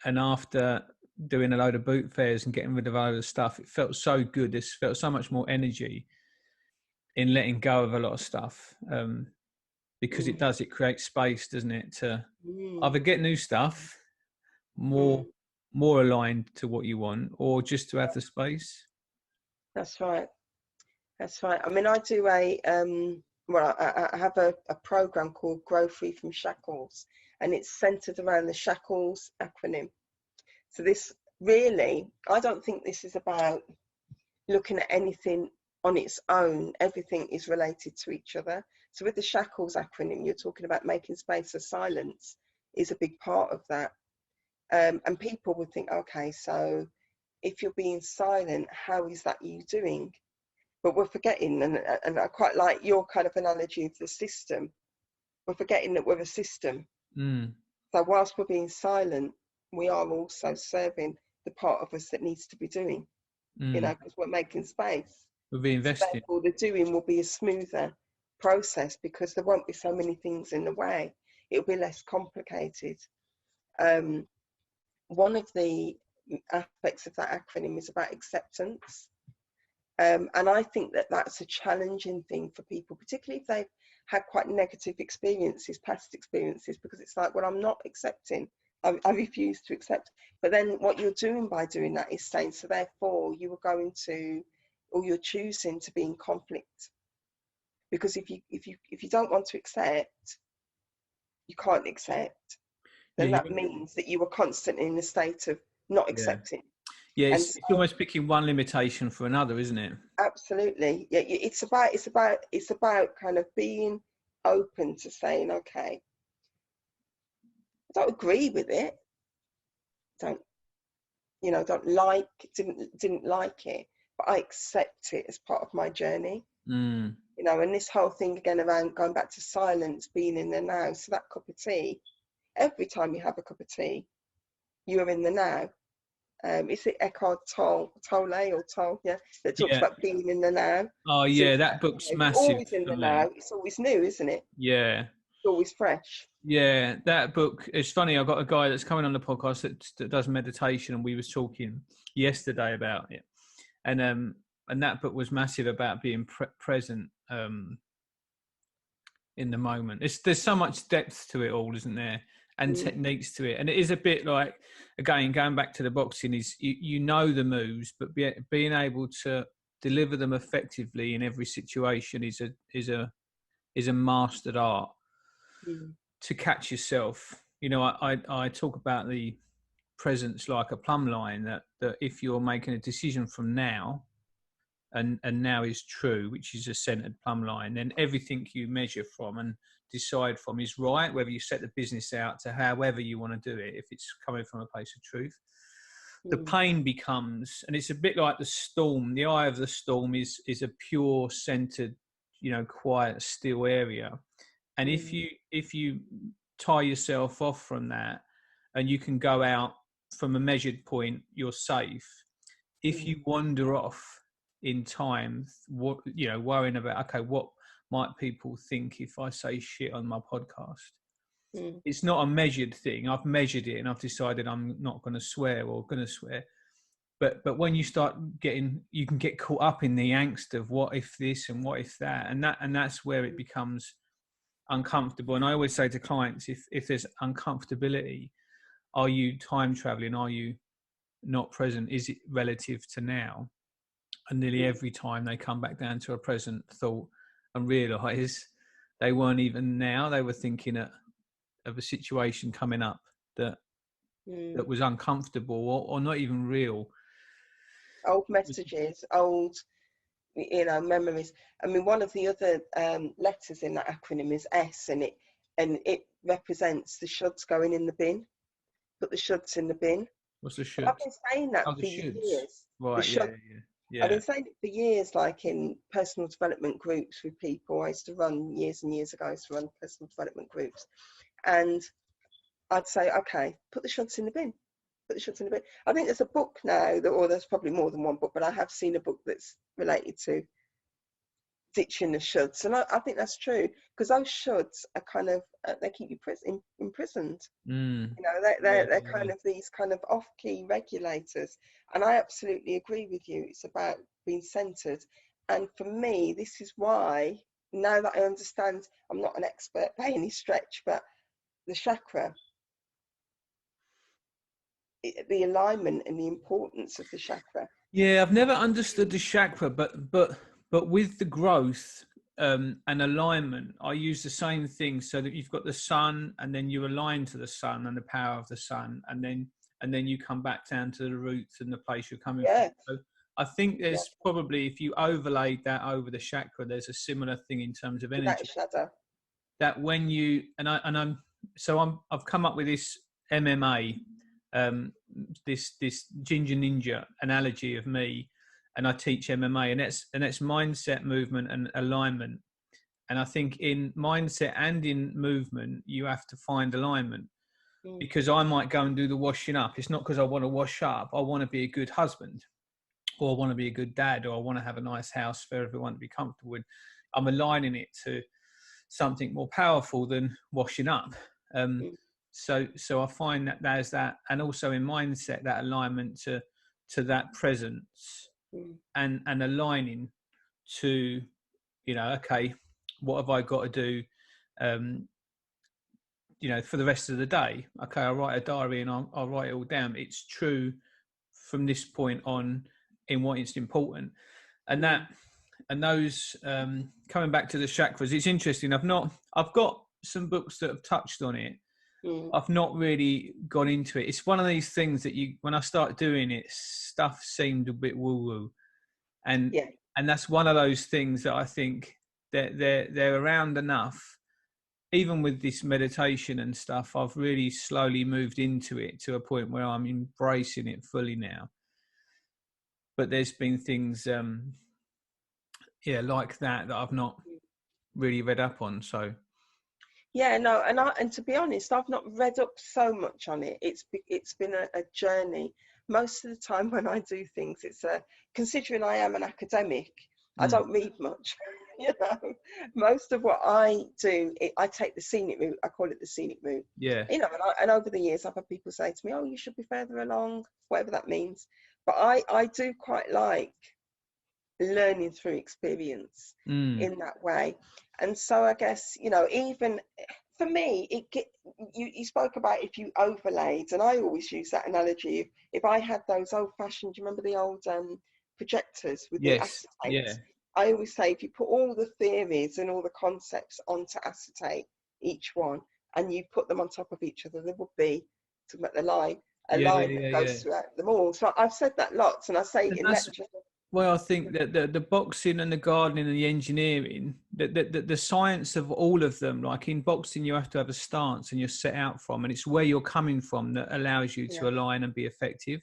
after doing a load of boot fairs and getting rid of all the stuff, it felt so good. This felt so much more energy in letting go of a lot of stuff, because it creates space, doesn't it, to either get new stuff, more more aligned to what you want, or just to have the space. That's right. That's right. I mean, I do I have a program called Grow Free from Shackles, and it's centered around the Shackles acronym. So this really, I don't think this is about looking at anything on its own. Everything is related to each other. So with the Shackles acronym, you're talking about making space. So silence is a big part of that. And people would think, okay, so if you're being silent, how is that you doing? But we're forgetting, and I quite like your kind of analogy of the system. We're forgetting that we're a system. So whilst we're being silent, we are also serving the part of us that needs to be doing, you know, because we're making space. We'll be investing. So therefore, the doing will be a smoother process because there won't be so many things in the way. It'll be less complicated. One of the aspects of that acronym is about acceptance. And I think that that's a challenging thing for people, particularly if they've had quite negative experiences, past experiences, because it's like, well, I'm not accepting. I refuse to accept. But then what you're doing by doing that is saying, so therefore you are going to, or you're choosing to be in conflict. Because if you don't want to accept, you can't accept. Then that means that you are constantly in a state of not accepting. Yeah, it's almost picking one limitation for another, isn't it? Absolutely. Yeah, it's about kind of being open to saying, okay, I don't agree with it. Don't didn't like it, but I accept it as part of my journey. You know, and this whole thing again around going back to silence, being in the now. So that cup of tea, every time you have a cup of tea, you are in the now. Is it Eckhart Tolle, yeah, that talks about being in the now. Oh yeah, that book's massive. Always in the now. It's always new, isn't it? Yeah. It's always fresh. Yeah, that book. It's funny. I've got a guy that's coming on the podcast that does meditation, and we was talking yesterday about it, and that book was massive about being present in the moment. There's so much depth to it all, isn't there? And techniques to it, and it is a bit like, again, going back to the boxing, is you know the moves, but being able to deliver them effectively in every situation is a mastered art. To catch yourself, you know, I talk about the presence like a plumb line, that if you're making a decision from now, and now is true, which is a centered plumb line, then everything you measure from and decide from is right, whether you set the business out to however you want to do it, if it's coming from a place of truth. The pain becomes, and it's a bit like the storm, the eye of the storm is a pure centered, you know, quiet, still area. And if you tie yourself off from that, and you can go out from a measured point, you're safe. If you wander off in time, what, you know, worrying about, okay, what might people think if I say shit on my podcast? It's not a measured thing. I've measured it and I've decided I'm not going to swear or going to swear. But when you start you can get caught up in the angst of what if this and what if that, and that's where it becomes uncomfortable. And I always say to clients, if there's uncomfortability, are you time traveling? Are you not present? Is it relative to now? And nearly every time they come back down to a present thought and realize they weren't even now. They were thinking of a situation coming up that was uncomfortable or not even real. Old messages, old, you know, memories. I mean, one of the other letters in that acronym is S, and it represents the shoulds going in the bin. Put the shoulds in the bin. What's the shoulds? I've been saying that for years. Right, yeah. I've been saying it for years, like in personal development groups with people. I used to run years and years ago. I used to run personal development groups, and I'd say, okay, put the shoulds in the bin. Put the shoulds in the bin. I think there's a book now, or there's probably more than one book, but I have seen a book that's related to ditching the shoulds, and I think that's true, because those shoulds are kind of they keep you imprisoned. You know, they're kind of these kind of off-key regulators, and I absolutely agree with you. It's about being centered, and for me, this is why, now that I understand, I'm not an expert by any stretch, but the chakra, the alignment and the importance of the chakra. Yeah, I've never understood the chakra, but with the growth and alignment, I use the same thing, so that you've got the sun, and then you align to the sun and the power of the sun, and then you come back down to the roots and the place you're coming from. So I think there's probably, if you overlaid that over the chakra, there's a similar thing in terms of energy. That when you I've come up with this MMA, this ginger ninja analogy of me, and I teach MMA, and that's mindset, movement, and alignment. And I think in mindset and in movement, you have to find alignment, because I might go and do the washing up. It's not because I want to wash up. I want to be a good husband, or I want to be a good dad, or I want to have a nice house for everyone to be comfortable with. I'm aligning it to something more powerful than washing up. So I find that there's that, and also in mindset, that alignment to that presence, and aligning to, okay, what have I got to do, for the rest of the day? Okay, I'll write a diary and I'll write it all down. It's true from this point on in what is important, and those coming back to the chakras. It's interesting. I've got some books that have touched on it. I've not really gone into it. It's one of these things that when I start doing it, stuff seemed a bit woo-woo, and that's one of those things that I think that they're around enough. Even with this meditation and stuff, I've really slowly moved into it to a point where I'm embracing it fully now. But there's been things, like that I've not really read up on. So. Yeah, no, and to be honest, I've not read up so much on it. It's been a journey. Most of the time when I do things, it's considering I am an academic, I don't read much. Most of what I do, I take the scenic route. I call it the scenic route. Yeah. And over the years, I've had people say to me, "Oh, you should be further along," whatever that means. But I do quite like learning through experience in that way. And so I guess, even for me, you spoke about if you overlaid, and I always use that analogy. If I had those old-fashioned, do you remember the old projectors with the acetates? Yeah. I always say, if you put all the theories and all the concepts onto acetate, each one, and you put them on top of each other, there would be, to make the line, a line that goes throughout them all. So I've said that lots, and I say in lectures. Well, I think that the boxing and the gardening and the engineering, the science of all of them, like in boxing, you have to have a stance and you're set out from, and it's where you're coming from that allows you to align and be effective.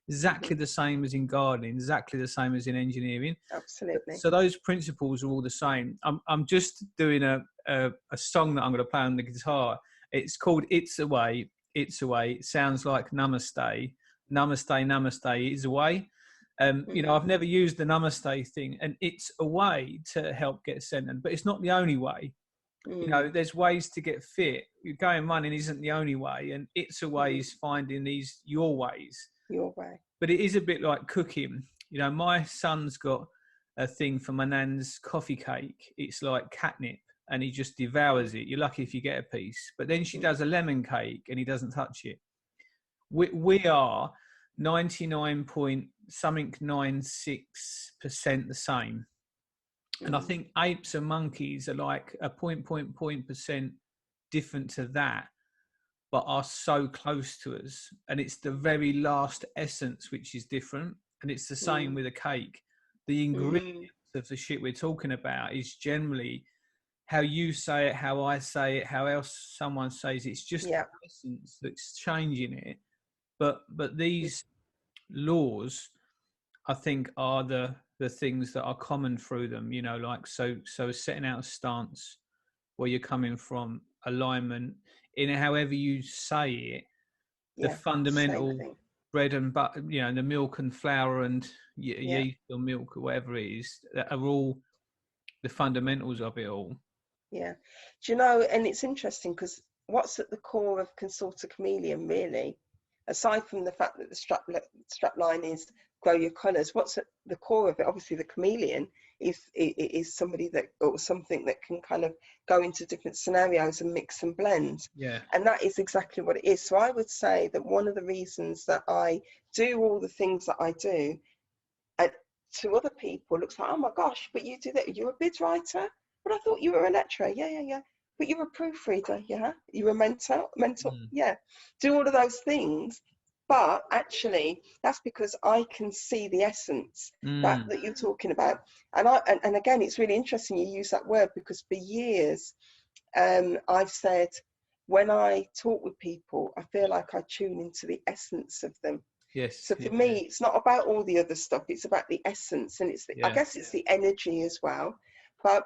Exactly the same as in gardening, exactly the same as in engineering. Absolutely. So those principles are all the same. I'm just doing a song that I'm going to play on the guitar. It's called "It's Away, It's Away." It sounds like Namaste, Namaste, Namaste is away. I've never used the Namaste thing, and it's a way to help get centered, but it's not the only way. There's ways to get fit. Going running isn't the only way, and it's a way is finding your ways. Your way. But it is a bit like cooking. My son's got a thing for my nan's coffee cake. It's like catnip, and he just devours it. You're lucky if you get a piece. But then she does a lemon cake, and he doesn't touch it. We are 99.96% the same. And I think apes and monkeys are like a point% different to that, but are so close to us. And it's the very last essence which is different. And it's the same with a cake. The ingredients of the shit we're talking about is generally how you say it, how I say it, how else someone says it. It's just the essence that's changing it. But these laws, I think, are the things that are common through them. Like so setting out a stance, where you're coming from, alignment in however you say it, the fundamental bread and butter, the milk and flour and yeast or milk or whatever it is, that are all the fundamentals of it all. Yeah. Do you know, and it's interesting because what's at the core of Consult a Chameleon, really, aside from the fact that the strap line is grow your colours, what's at the core of it? Obviously the chameleon is somebody that, or something that can kind of go into different scenarios and mix and blend. Yeah. And that is exactly what it is. So I would say that one of the reasons that I do all the things that I do, to other people looks like, oh my gosh, but you do that, you're a bid writer, but I thought you were a lecturer. Yeah, but you're a proofreader. Yeah, you're a mentor. Yeah, do all of those things. But actually that's because I can see the essence that you're talking about. And again, it's really interesting you use that word, because for years I've said, when I talk with people, I feel like I tune into the essence of them. Yes. So for me, it's not about all the other stuff. It's about the essence, and it's I guess it's the energy as well. But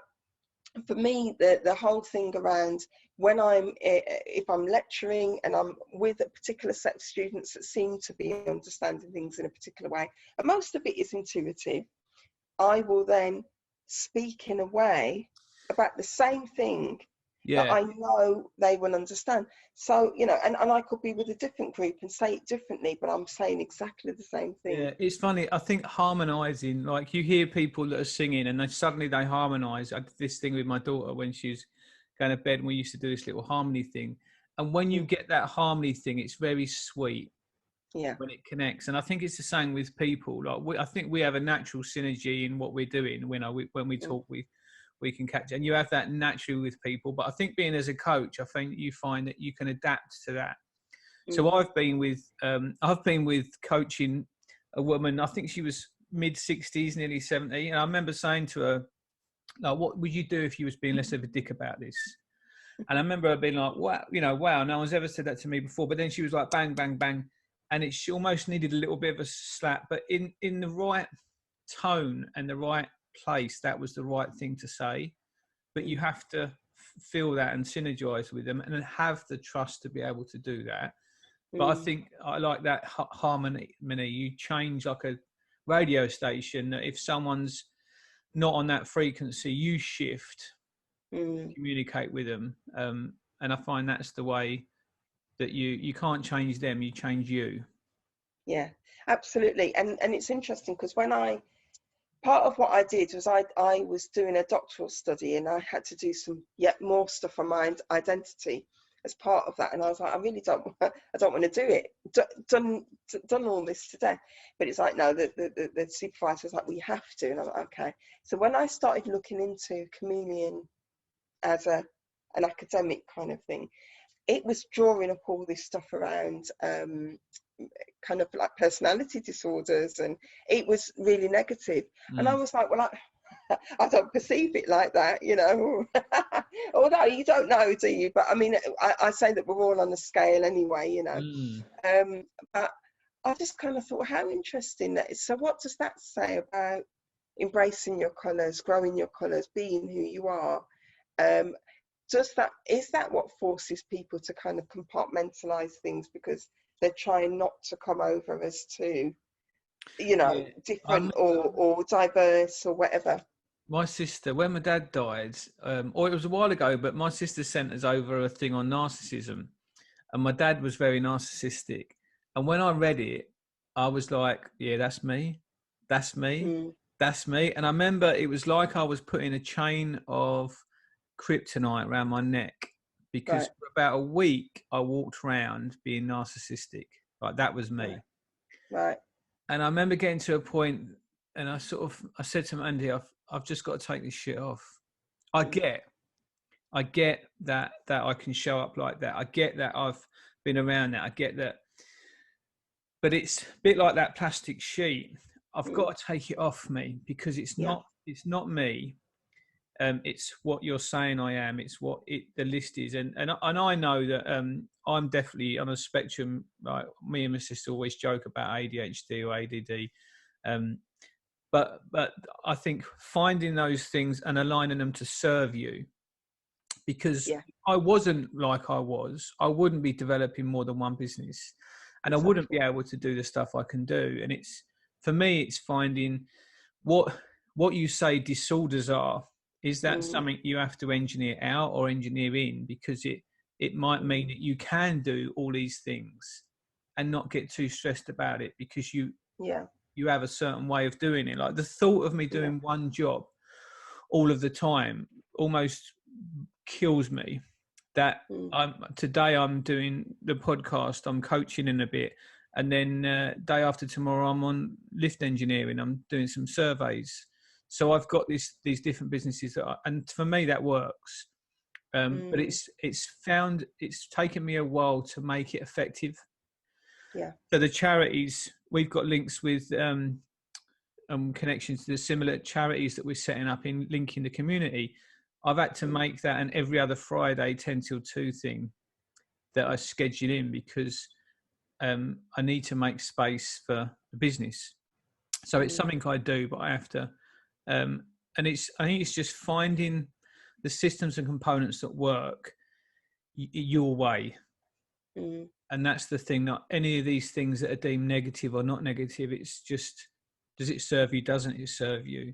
for me, the whole thing around when if I'm lecturing and I'm with a particular set of students that seem to be understanding things in a particular way, and most of it is intuitive, I will then speak in a way about the same thing that I know they will understand. So, you know, and I could be with a different group and say it differently, but I'm saying exactly the same thing. Yeah, it's funny. I think harmonizing, like you hear people that are singing and suddenly they harmonize. I did this thing with my daughter when she was going to bed, and we used to do this little harmony thing. And when you get that harmony thing, it's very sweet. Yeah. When it connects. And I think it's the same with people. Like I think we have a natural synergy in what we're doing. When we talk, we can catch it. And you have that naturally with people. But I think being as a coach, I think you find that you can adapt to that. So I've been with coaching a woman. I think she was mid-60s, nearly 70. And I remember saying to her, like, what would you do if you was being less of a dick about this? And I remember her being like, wow, no one's ever said that to me before. But then she was like, bang, bang, bang. And she almost needed a little bit of a slap. But in the right tone and the right place, that was the right thing to say. But you have to feel that and synergize with them and then have the trust to be able to do that. But I think I like that harmony. You change like a radio station, that if someone's not on that frequency, you shift, communicate with them. And I find that's the way that you can't change them, you change you. Yeah, absolutely. And it's interesting because part of what I did was I was doing a doctoral study, and I had to do some yet more stuff on my identity as part of that. And I was like, I don't want to do it. Done all this to death. But it's like, no, the supervisor's like, we have to. And I'm like, okay. So when I started looking into chameleon as an academic kind of thing, it was drawing up all this stuff around kind of like personality disorders, and it was really negative. And I was like, well, I don't perceive it like that, you know. Although you don't know, do you? But I mean, I say that we're all on a scale anyway, you know. But I just kind of thought, how interesting that is. So what does that say about embracing your colours, growing your colours, being who you are? Is that what forces people to kind of compartmentalize things because they're trying not to come over as too, you know, different or diverse or whatever? My sister, when my dad died, or it was a while ago, but my sister sent us over a thing on narcissism, and my dad was very narcissistic. And when I read it, I was like, yeah, that's me. That's me. That's me. And I remember it was like I was putting a chain of kryptonite around my neck, because for about a week I walked around being narcissistic. Like that was me. Right. And I remember getting to a point, and I said to Andy, I've just got to take this shit off. I get that I can show up like that. I get that I've been around that. I get that. But it's a bit like that plastic sheet. I've got to take it off me, because it's not me. It's what you're saying I am. It's what the list is, and I know that I'm definitely on a spectrum. Like me and my sister always joke about ADHD or ADD, but I think finding those things and aligning them to serve you, because I wasn't like I wouldn't be developing more than one business, and I wouldn't be able to do the stuff I can do. And it's, for me, it's finding what you say disorders are. Is that something you have to engineer out or engineer in? Because it might mean that you can do all these things and not get too stressed about it, because you you have a certain way of doing it. Like the thought of me doing one job all of the time almost kills me. That today I'm doing the podcast, I'm coaching in a bit, and then day after tomorrow I'm on lift engineering, I'm doing some surveys. So I've got these different businesses and for me that works. But it's taken me a while to make it effective. Yeah. So the charities, we've got links with connections to the similar charities that we're setting up in linking the community. I've had to make that an every other Friday 10 till 2 thing that I schedule in because I need to make space for the business. So it's something I do, but I have to. And I think it's just finding the systems and components that work your way. And that's the thing, not any of these things that are deemed negative or not negative. It's just, does it serve you? Doesn't it serve you?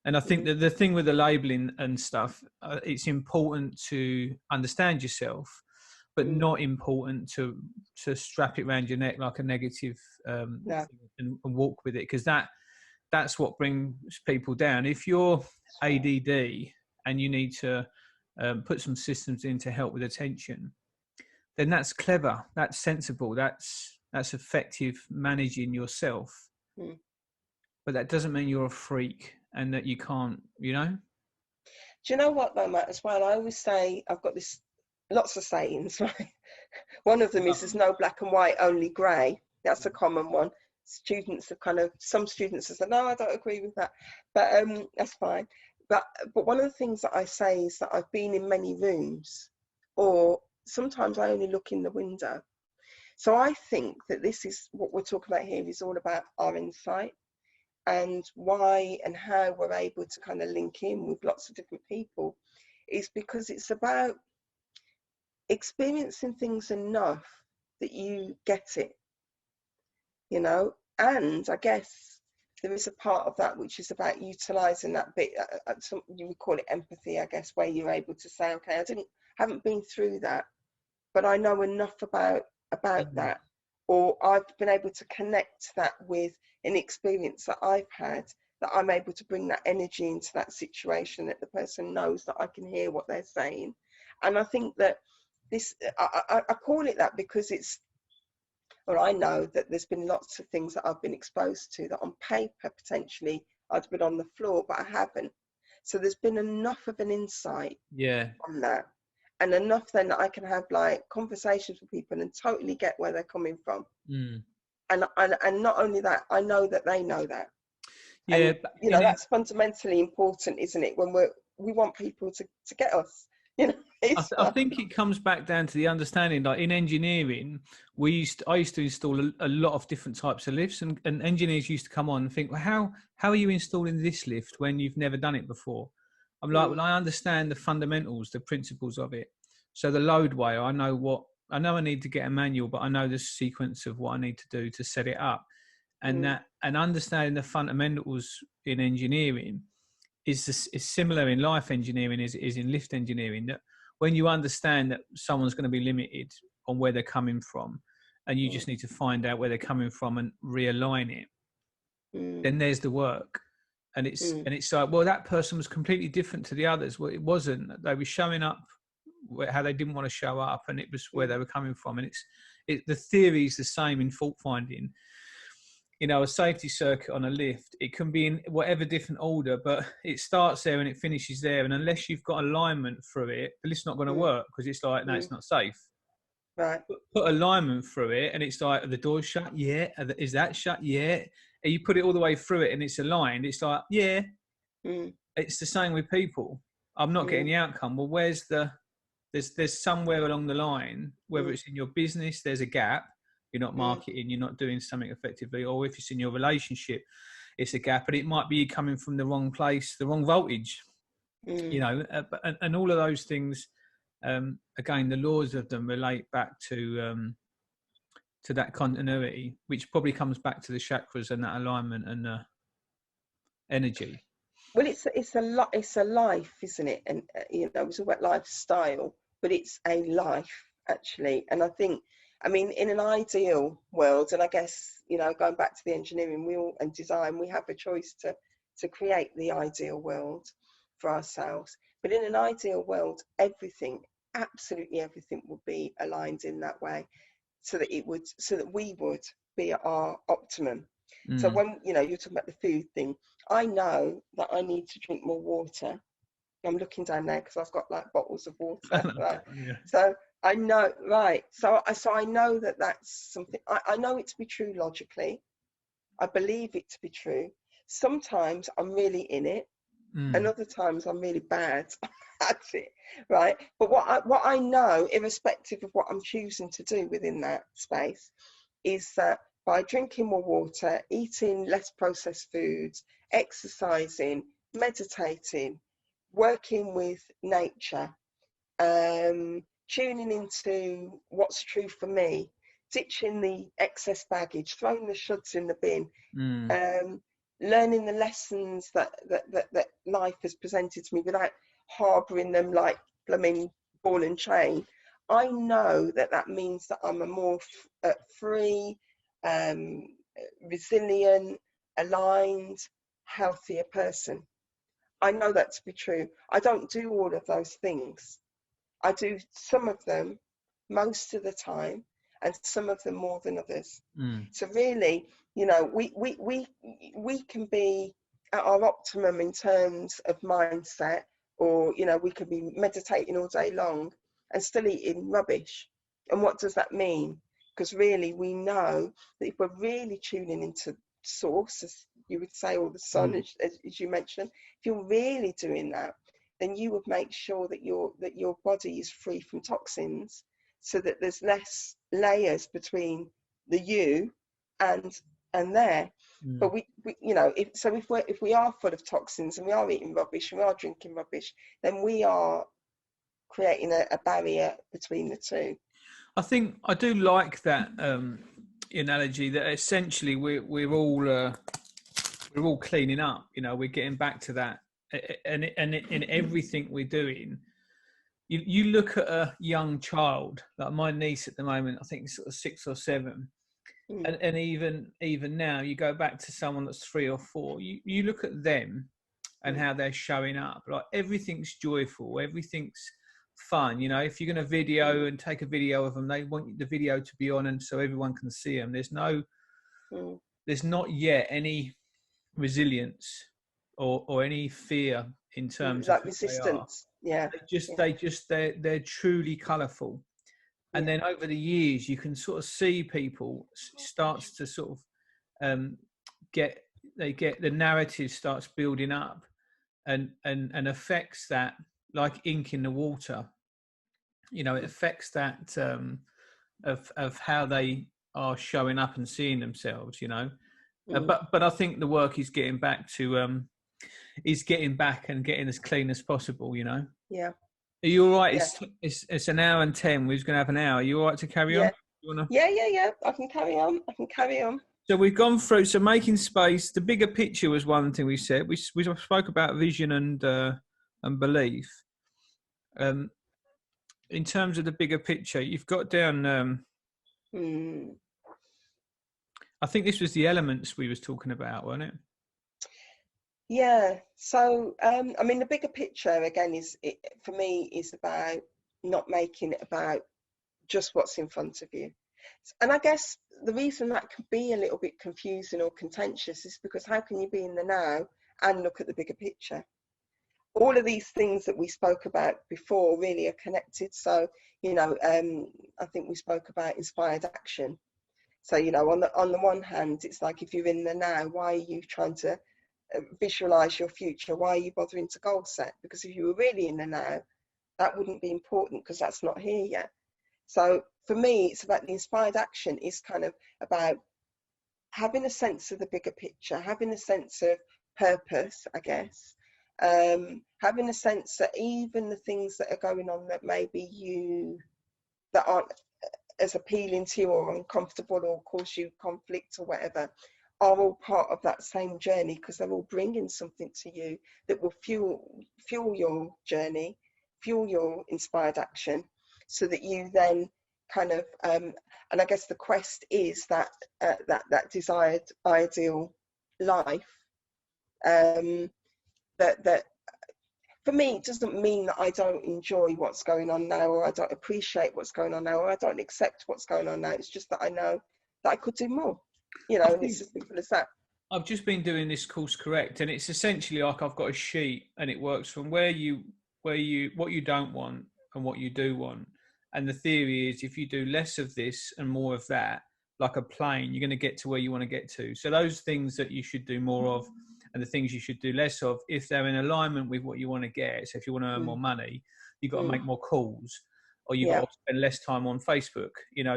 And I think that the thing with the labeling and stuff, it's important to understand yourself, but not important to strap it around your neck like a negative thing and walk with it, because that's what brings people down. If you're ADD and you need to put some systems in to help with attention, then that's clever, that's sensible, that's effective managing yourself. But that doesn't mean you're a freak and that you can't, you know? Do you know what though, Matt, as well? I always say, I've got lots of sayings, right? One of them is there's no black and white, only grey. That's a common one. Students have some students have said, no, I don't agree with that. But that's fine. But one of the things that I say is that I've been in many rooms, or sometimes I only look in the window. So I think that this is what we're talking about here is all about our insight and why and how we're able to kind of link in with lots of different people is because it's about experiencing things enough that you get it, you know. And I guess there is a part of that which is about utilizing that bit, you would call it empathy, I guess, where you're able to say, okay, haven't been through that, but I know enough about that, or I've been able to connect that with an experience that I've had, that I'm able to bring that energy into that situation, that the person knows that I can hear what they're saying. And I think that this, I call it that because I know that there's been lots of things that I've been exposed to that on paper potentially I'd been on the floor, but I haven't. So there's been enough of an insight on that, and enough then that I can have like conversations with people and totally get where they're coming from. And not only that, I know that they know that. And, you know, that's fundamentally important, isn't it? When we want people to get us, you know. I think it comes back down to the understanding, like in engineering, I used to install a lot of different types of lifts, and engineers used to come on and think, well, how are you installing this lift when you've never done it before? I'm like, well, I understand the fundamentals, the principles of it. So the load way, I know I need to get a manual, but I know the sequence of what I need to do to set it up. And and understanding the fundamentals in engineering is similar in life engineering as it is in lift engineering. That when you understand that someone's going to be limited on where they're coming from, and you just need to find out where they're coming from and realign it, then there's the work. And it's like, well, that person was completely different to the others. Well, it wasn't. They were showing up how they didn't want to show up, and it was where they were coming from. And the theory is the same in fault finding. You know, a safety circuit on a lift, it can be in whatever different order, but it starts there and it finishes there. And unless you've got alignment through it, the lift's not going to work, because it's like, no, it's not safe. Right. Put alignment through it, and it's like, are the doors shut? Yeah. Is that shut? Yeah. And you put it all the way through it and it's aligned. It's like, yeah. It's the same with people. I'm not getting the outcome. Well, where's there's somewhere along the line, whether it's in your business, there's a gap. You're not marketing, you're not doing something effectively, or if it's in your relationship, it's a gap, and it might be you coming from the wrong place, the wrong voltage, you know, and all of those things. Again, the laws of them relate back to that continuity, which probably comes back to the chakras and that alignment and energy. Well, it's a life, isn't it? And you know, it's about lifestyle, but it's a life actually, and I think I mean, in an ideal world, and I guess, you know, going back to the engineering wheel and design, we have a choice to create the ideal world for ourselves. But in an ideal world, everything, absolutely everything, would be aligned in that way, so that we would be at our optimum. So when, you know, you're talking about the food thing, I know that I need to drink more water. I'm looking down there because I've got like bottles of water, right? Yeah. So I know, right? So I know that that's something. I know it to be true logically. I believe it to be true. Sometimes I'm really in it, and other times I'm really bad at it, right? But what I know, irrespective of what I'm choosing to do within that space, is that by drinking more water, eating less processed foods, exercising, meditating, working with nature, tuning into what's true for me, ditching the excess baggage, throwing the shoulds in the bin, learning the lessons that life has presented to me without harbouring them like blooming ball and chain. I know that that means that I'm a more free, resilient, aligned, healthier person. I know that to be true. I don't do all of those things. I do some of them most of the time, and some of them more than others. So really, you know, we can be at our optimum in terms of mindset, or, you know, we could be meditating all day long and still eating rubbish. And what does that mean? Because really, we know that if we're really tuning into source, as you would say, or the sun, as you mentioned, if you're really doing that, then you would make sure that your body is free from toxins, so that there's less layers between the you and there. But we you know, if we are full of toxins and we are eating rubbish and we are drinking rubbish, then we are creating a barrier between the two. I think I do like that analogy that essentially we're all cleaning up. You know, we're getting back to that, and in everything we're doing. You look at a young child, like my niece at the moment, I think sort of 6 or 7, and even now, you go back to someone that's 3 or 4. You look at them and how they're showing up. Like everything's joyful, everything's fun. You know, if you're going to video and take a video of them, they want the video to be on, and so everyone can see them. There's not yet any resilience or any fear in terms like of resistance. Yeah, they're truly colourful. And then over the years, you can sort of see people starts to sort of get the narrative starts building up, and affects that, like ink in the water. You know, it affects that of how they are showing up and seeing themselves. You know, but I think the work is getting back to is getting back and getting as clean as possible. You know. Yeah. Are you all right? Yeah. It's an hour and 10. We're going to have an hour. Are you all right to carry on? Yeah. I can carry on. So we've gone through. So making space. The bigger picture was one thing we said. We spoke about vision and belief. In terms of the bigger picture, you've got down. I think this was the elements we was talking about, wasn't it? Yeah. So, I mean, the bigger picture again for me is about not making it about just what's in front of you. And I guess the reason that can be a little bit confusing or contentious is because how can you be in the now and look at the bigger picture? All of these things that we spoke about before really are connected. So, you know, I think we spoke about inspired action. So, you know, on the one hand, it's like, if you're in the now, why are you trying to visualize your future? Why are you bothering to goal set? Because if you were really in the now, that wouldn't be important, because that's not here yet. So for me, it's about the inspired action is kind of about having a sense of the bigger picture, having a sense of purpose, I guess, having a sense that even the things that are going on that maybe that aren't as appealing to you or uncomfortable or cause you conflict or whatever, are all part of that same journey, because they're all bringing something to you that will fuel your journey, fuel your inspired action, so that you then kind of, and I guess the quest is that that desired ideal life. That for me, it doesn't mean that I don't enjoy what's going on now, or I don't appreciate what's going on now, or I don't accept what's going on now. It's just that I know that I could do more, and it's as simple as that. I've just been doing this course correct, and it's essentially like I've got a sheet, and it works from what you don't want and what you do want. And the theory is, if you do less of this and more of that, like a plane, you're going to get to where you want to get to. So those things that you should do more of, and the things you should do less of, if they're in alignment with what you want to get. So if you want to earn more money, you've got to make more calls, or you've got to spend less time on Facebook.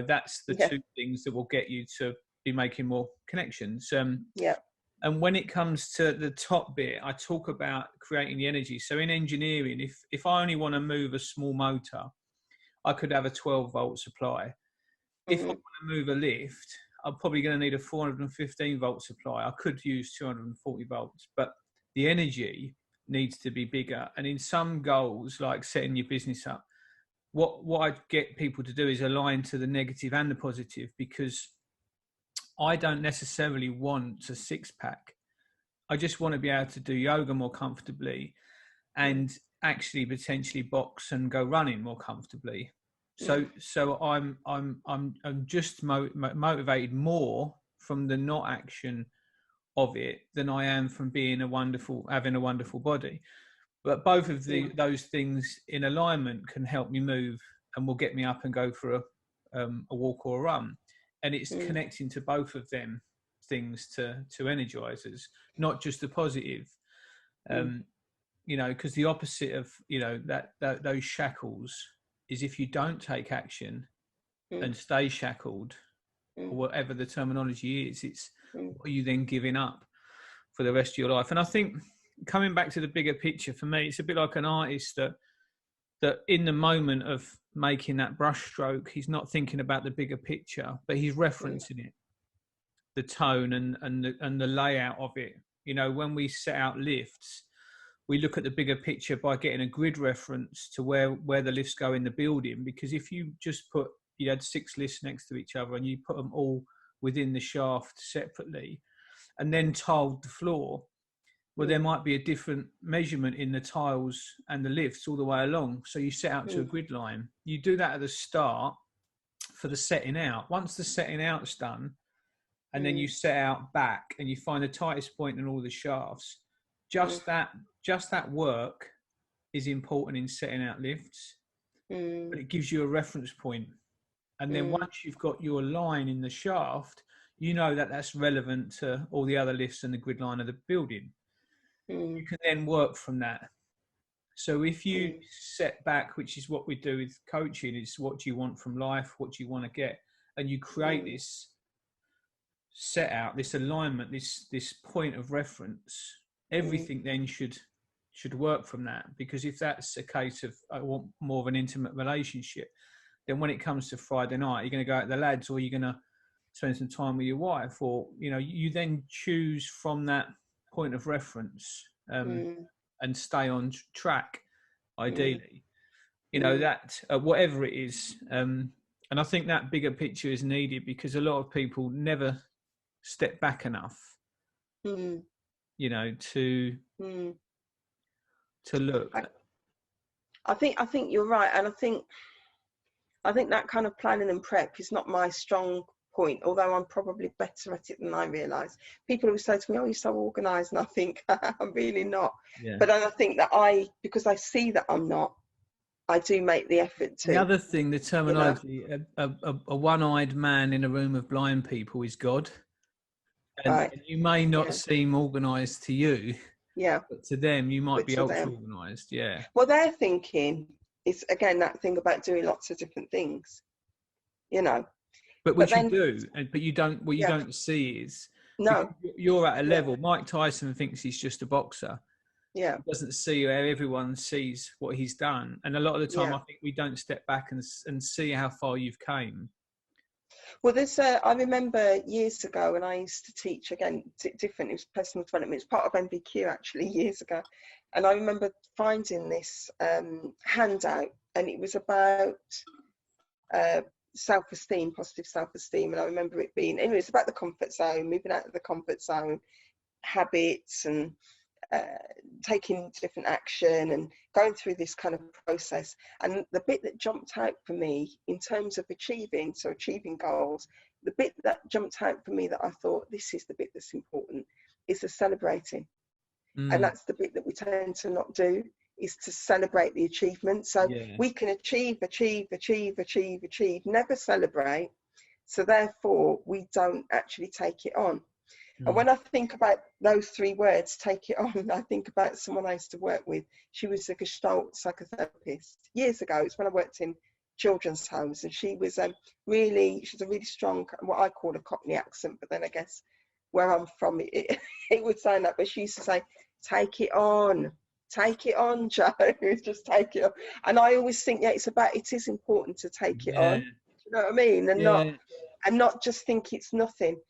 That's the two things that will get you to be making more connections. And when it comes to the top bit, I talk about creating the energy. So in engineering, if I only want to move a small motor, I could have a 12-volt supply. If I want to move a lift, I'm probably going to need a 415-volt supply. I could use 240 volts, but the energy needs to be bigger. And in some goals, like setting your business up, what I get people to do is align to the negative and the positive, because I don't necessarily want a six-pack. I just want to be able to do yoga more comfortably and actually potentially box and go running more comfortably. So I'm just motivated more from the not action of it than I am from having a wonderful body. But both of those things in alignment can help me move and will get me up and go for a walk or a run. And it's connecting to both of them things to energizers, not just the positive. Because the opposite of those shackles is if you don't take action and stay shackled, or whatever the terminology is, it's what are you then giving up for the rest of your life? And I think coming back to the bigger picture, for me, it's a bit like an artist that in the moment of making that brush stroke, he's not thinking about the bigger picture, but he's referencing it, the tone and the layout of it. When we set out lifts, we look at the bigger picture by getting a grid reference to where the lifts go in the building. Because if you just you had 6 lifts next to each other and you put them all within the shaft separately and then tiled the floor, well, there might be a different measurement in the tiles and the lifts all the way along. So you set out to a grid line. You do that at the start for the setting out. Once the setting out's done, and then you set out back and you find the tightest point in all the shafts, just that work is important in setting out lifts. But it gives you a reference point. And then once you've got your line in the shaft, that's relevant to all the other lifts and the grid line of the building. You can then work from that. So if you set back, which is what we do with coaching, is what do you want from life, what do you want to get, and you create this set out, this alignment, this point of reference, everything then should work from that. Because if that's a case of I want more of an intimate relationship, then when it comes to Friday night, you're going to go out with the lads, or you're going to spend some time with your wife, or you then choose from that point of reference and stay on track, ideally. That whatever it is, and I think that bigger picture is needed, because a lot of people never step back enough to look. I think you're right, and I think that kind of planning and prep is not my strong point, although I'm probably better at it than I realise. People always say to me, "Oh, you're so organised," and I think I'm really not. But then I think that because I see that I'm not, I do make the effort to. The other thing, the terminology, a one-eyed man in a room of blind people is God. And you may not seem organised to you, but to them you might be ultra organised. Well, their thinking is, again, that thing about doing lots of different things, But what you do, but you don't. What you don't see is you're at a level. Mike Tyson thinks he's just a boxer. He doesn't see where everyone sees what he's done, and a lot of the time, I think we don't step back and see how far you've came. Well, I remember years ago when I used to teach, again, different, it was personal development, it was part of MBQ actually years ago. And I remember finding this handout, and it was about self-esteem, positive self-esteem. And I remember it being, anyway, it's about the comfort zone, moving out of the comfort zone, habits, and taking different action and going through this kind of process. And the bit that jumped out for me in terms of achieving goals, the bit that jumped out for me that I thought, this is the bit that's important, is the celebrating. And that's the bit that we tend to not do, is to celebrate the achievement. So we can achieve, never celebrate. So therefore, we don't actually take it on. And when I think about those three words, take it on, I think about someone I used to work with. She was a Gestalt psychotherapist years ago. It's when I worked in children's homes, and she was she's a really strong, what I call a Cockney accent, but then I guess where I'm from, it would sound that. But she used to say, take it on, Joe, just take it on. And I always think, it is important to take it on. Do you know what I mean? And not just think it's nothing.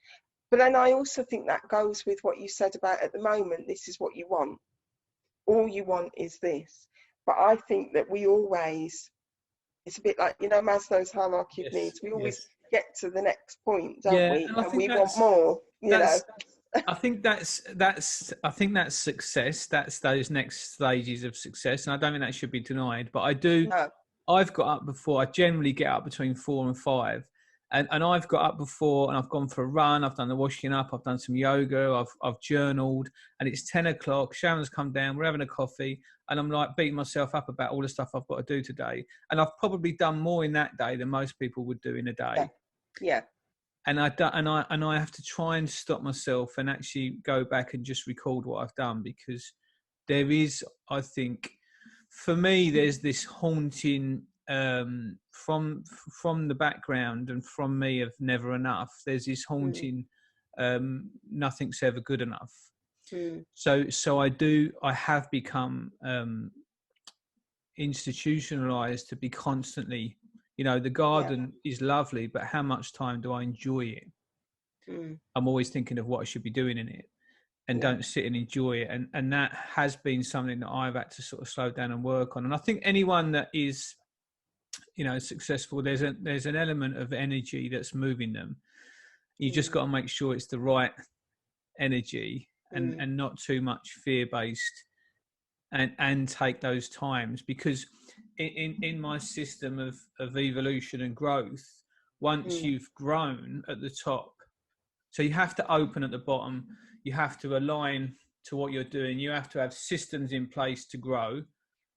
But then I also think that goes with what you said about, at the moment, this is what you want. All you want is this. But I think that we always, it's a bit like, Maslow's hierarchy of needs. We always get to the next point, don't we? And we want more, I think that's success. That's those next stages of success. And I don't think that should be denied. But I've got up before. I generally get up between 4 and 5. And I've got up before, and I've gone for a run. I've done the washing up. I've done some yoga. I've journaled, and it's 10 o'clock. Sharon's come down. We're having a coffee, and I'm like beating myself up about all the stuff I've got to do today. And I've probably done more in that day than most people would do in a day. Yeah. And I have to try and stop myself and actually go back and just record what I've done, because there is, I think, for me, there's this haunting. From the background and from me of never enough, there's this haunting nothing's ever good enough. So I have become institutionalized to be constantly, the garden is lovely, but how much time do I enjoy it? I'm always thinking of what I should be doing in it, and don't sit and enjoy it. And that has been something that I've had to sort of slow down and work on. And I think anyone that is successful, there's an element of energy that's moving them. You just got to make sure it's the right energy and not too much fear-based, and take those times, because in my system of evolution and growth, once you've grown at the top, so you have to open at the bottom, you have to align to what you're doing, you have to have systems in place to grow,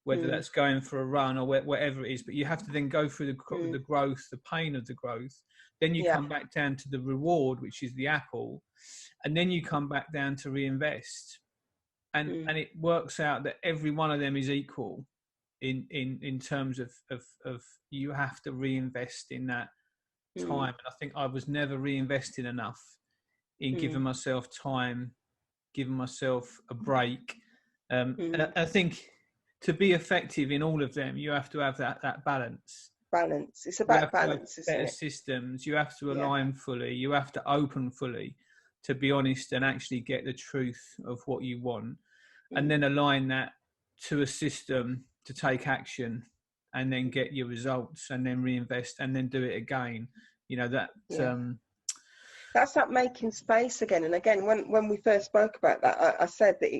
whether that's going for a run or whatever it is, but you have to then go through the growth, the pain of the growth. Then you come back down to the reward, which is the apple, and then you come back down to reinvest. And it works out that every one of them is equal in terms of you have to reinvest in that time. And I think I was never reinvesting enough in giving myself time, giving myself a break. And I think, to be effective in all of them, you have to have that balance. It's about balance, isn't it? Better systems. You have to align fully. You have to open fully, to be honest, and actually get the truth of what you want, and then align that to a system to take action, and then get your results, and then reinvest, and then do it again. That's that making space again. And again, when we first spoke about that, I said that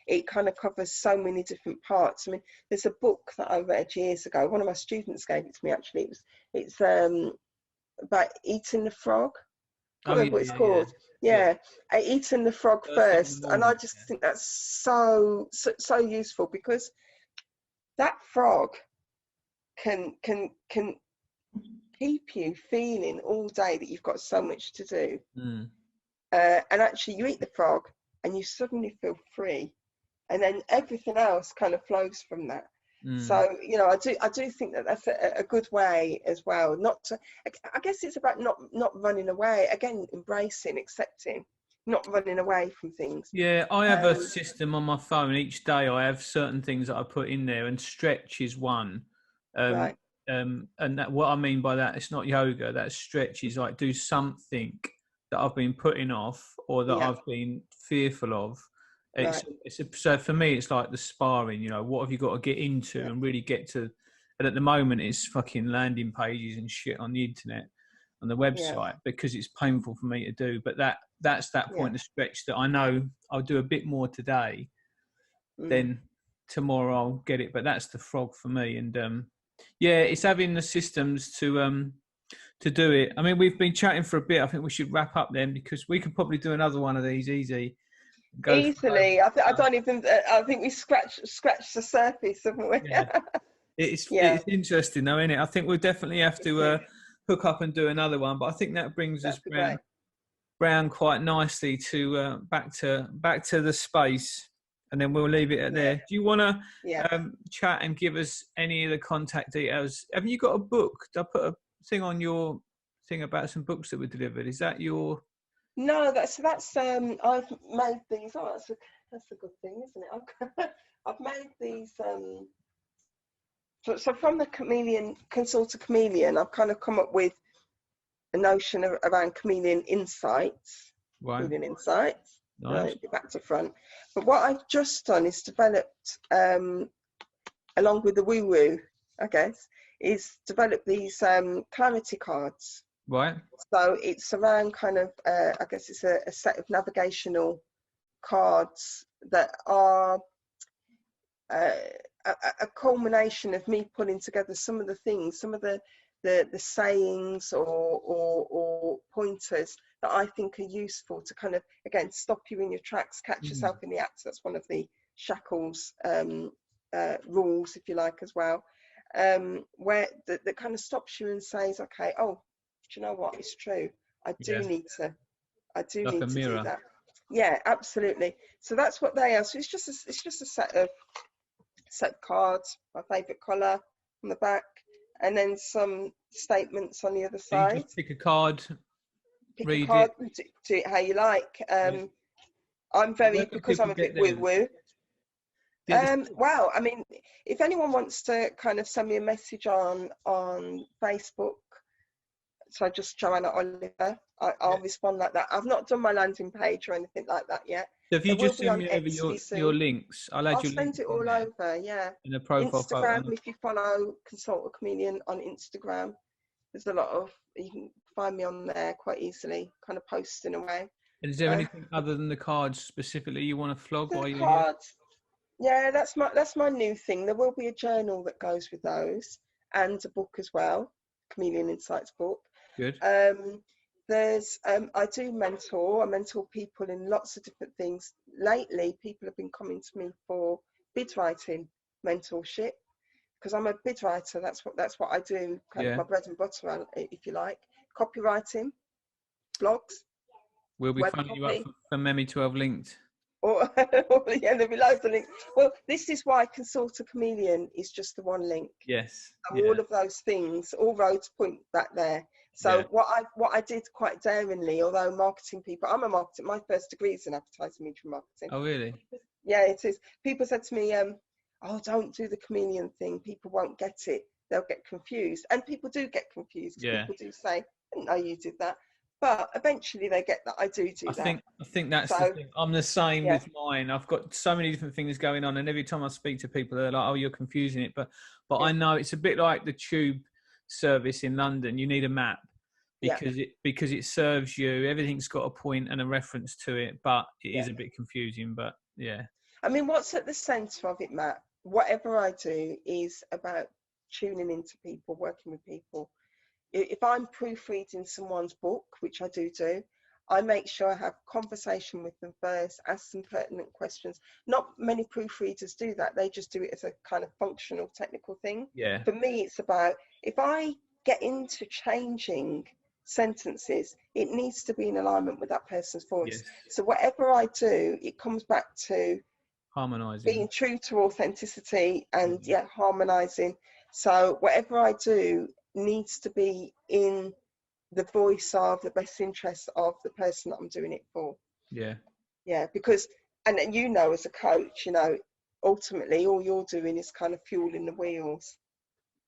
it kind of covers so many different parts. I mean, there's a book that I read years ago. One of my students gave it to me, actually. It's about eating the frog. I can't remember what it's called. Eating the frog first. And I just think that's so useful, because that frog can keep you feeling all day that you've got so much to do. And actually, you eat the frog and you suddenly feel free. And then everything else kind of flows from that. So, I do think that that's a good way as well. I guess it's about not running away. Again, embracing, accepting, not running away from things. Yeah, I have a system on my phone. Each day I have certain things that I put in there, and stretch is one. Right. And that, what I mean by that, it's not yoga. That stretch is like, do something that I've been putting off, or that I've been fearful of. So for me, it's like the sparring. What have you got to get into and really get to And at the moment, it's fucking landing pages and shit on the internet, on the website, because it's painful for me to do. But that's that point of stretch that I know I'll do a bit more today, then tomorrow I'll get it. But that's the frog for me. And it's having the systems to do it. I mean, we've been chatting for a bit. I think we should wrap up then, because we could probably do another one of these easy. Easily. I think we scratched the surface, haven't we? Yeah. It's interesting though, isn't it? I think we'll definitely have to hook up and do another one, but I think that brings us round quite nicely to back to the space, and then we'll leave it at there. Do you want to chat and give us any of the contact details? Have you got a book? Did I put a thing on your thing about some books that were delivered? Is that your... No, that's I've made these. Oh, that's a good thing, isn't it? I've made these. So from the Consult a Chameleon, I've kind of come up with a notion around chameleon insights. Right. Chameleon insights. Nice. Right, back to front. But what I've just done is developed, along with the woo-woo, I guess, is develop these Calamity Cards. Right. So it's around kind of, I guess it's a set of navigational cards that are a culmination of me putting together some of the things, some of the sayings or pointers that I think are useful to kind of, again, stop you in your tracks, catch yourself in the act. That's one of the shackles rules, if you like, as well, where that kind of stops you and says, okay, oh, do you know what? It's true. I do need to do that. Yeah, absolutely. So that's what they are. So it's just a set of cards, my favourite colour on the back, and then some statements on the other side. You just pick a card, read do it how you like. I'm very, because I'm a bit woo-woo. Well, I mean, if anyone wants to kind of send me a message on Facebook, so just Joanna Oliver, I'll respond like that. I've not done my landing page or anything like that yet. So if you just send me over your links, I'll send it all over, in a profile Instagram, photo. if you follow Consult a Chameleon on Instagram, there's a lot of, you can find me on there quite easily, kind of posting away. And is there anything other than the cards specifically you want to flog while you're cards? Yeah, that's my new thing. There will be a journal that goes with those, and a book as well, Chameleon Insights book. Good. There's I mentor people in lots of different things. Lately, people have been coming to me for bid writing mentorship, because I'm a bid writer. That's what I do, kind of my bread and butter, if you like. Copywriting, blogs. We'll be phoning you up for Memi 12 linked. There'll be loads of links. Well, this is why Consult a Chameleon is just the one link. Yes. All of those things, all roads point back there. So what I did quite daringly, although marketing people, my first degree is in advertising media marketing. Oh, really? Yeah, it is. People said to me, oh, don't do the chameleon thing. People won't get it. They'll get confused. And people do get confused. Yeah. People do say, I didn't know you did that. But eventually they get that I do that. I think that's the thing. I'm the same with mine. I've got so many different things going on, and every time I speak to people, they're like, "Oh, you're confusing it." But I know it's a bit like the tube service in London. You need a map because it serves you. Everything's got a point and a reference to it, but it is a bit confusing. But I mean, what's at the centre of it, Matt? Whatever I do is about tuning into people, working with people. If I'm proofreading someone's book, which I do, I make sure I have conversation with them first, ask some pertinent questions. Not many proofreaders do that. They just do it as a kind of functional, technical thing. Yeah. For me, it's about, if I get into changing sentences, it needs to be in alignment with that person's voice. Yes. So whatever I do, it comes back to harmonizing, being true to authenticity and harmonizing. So whatever I do needs to be in the voice of the best interest of the person that I'm doing it for. Yeah, because, and you know, as a coach, you know, ultimately all you're doing is kind of fueling the wheels.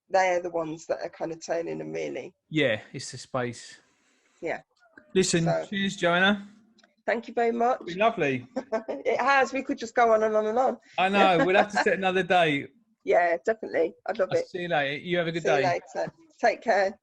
They're the ones that are kind of turning them, really. Yeah, it's the space. Yeah. Listen, cheers, Joanna. Thank you very much. It's been lovely. It has. We could just go on and on and on. I know. We'll have to set another day. Yeah, definitely. I'd love I'll it. see you later. You have a good See you day. later. Take care.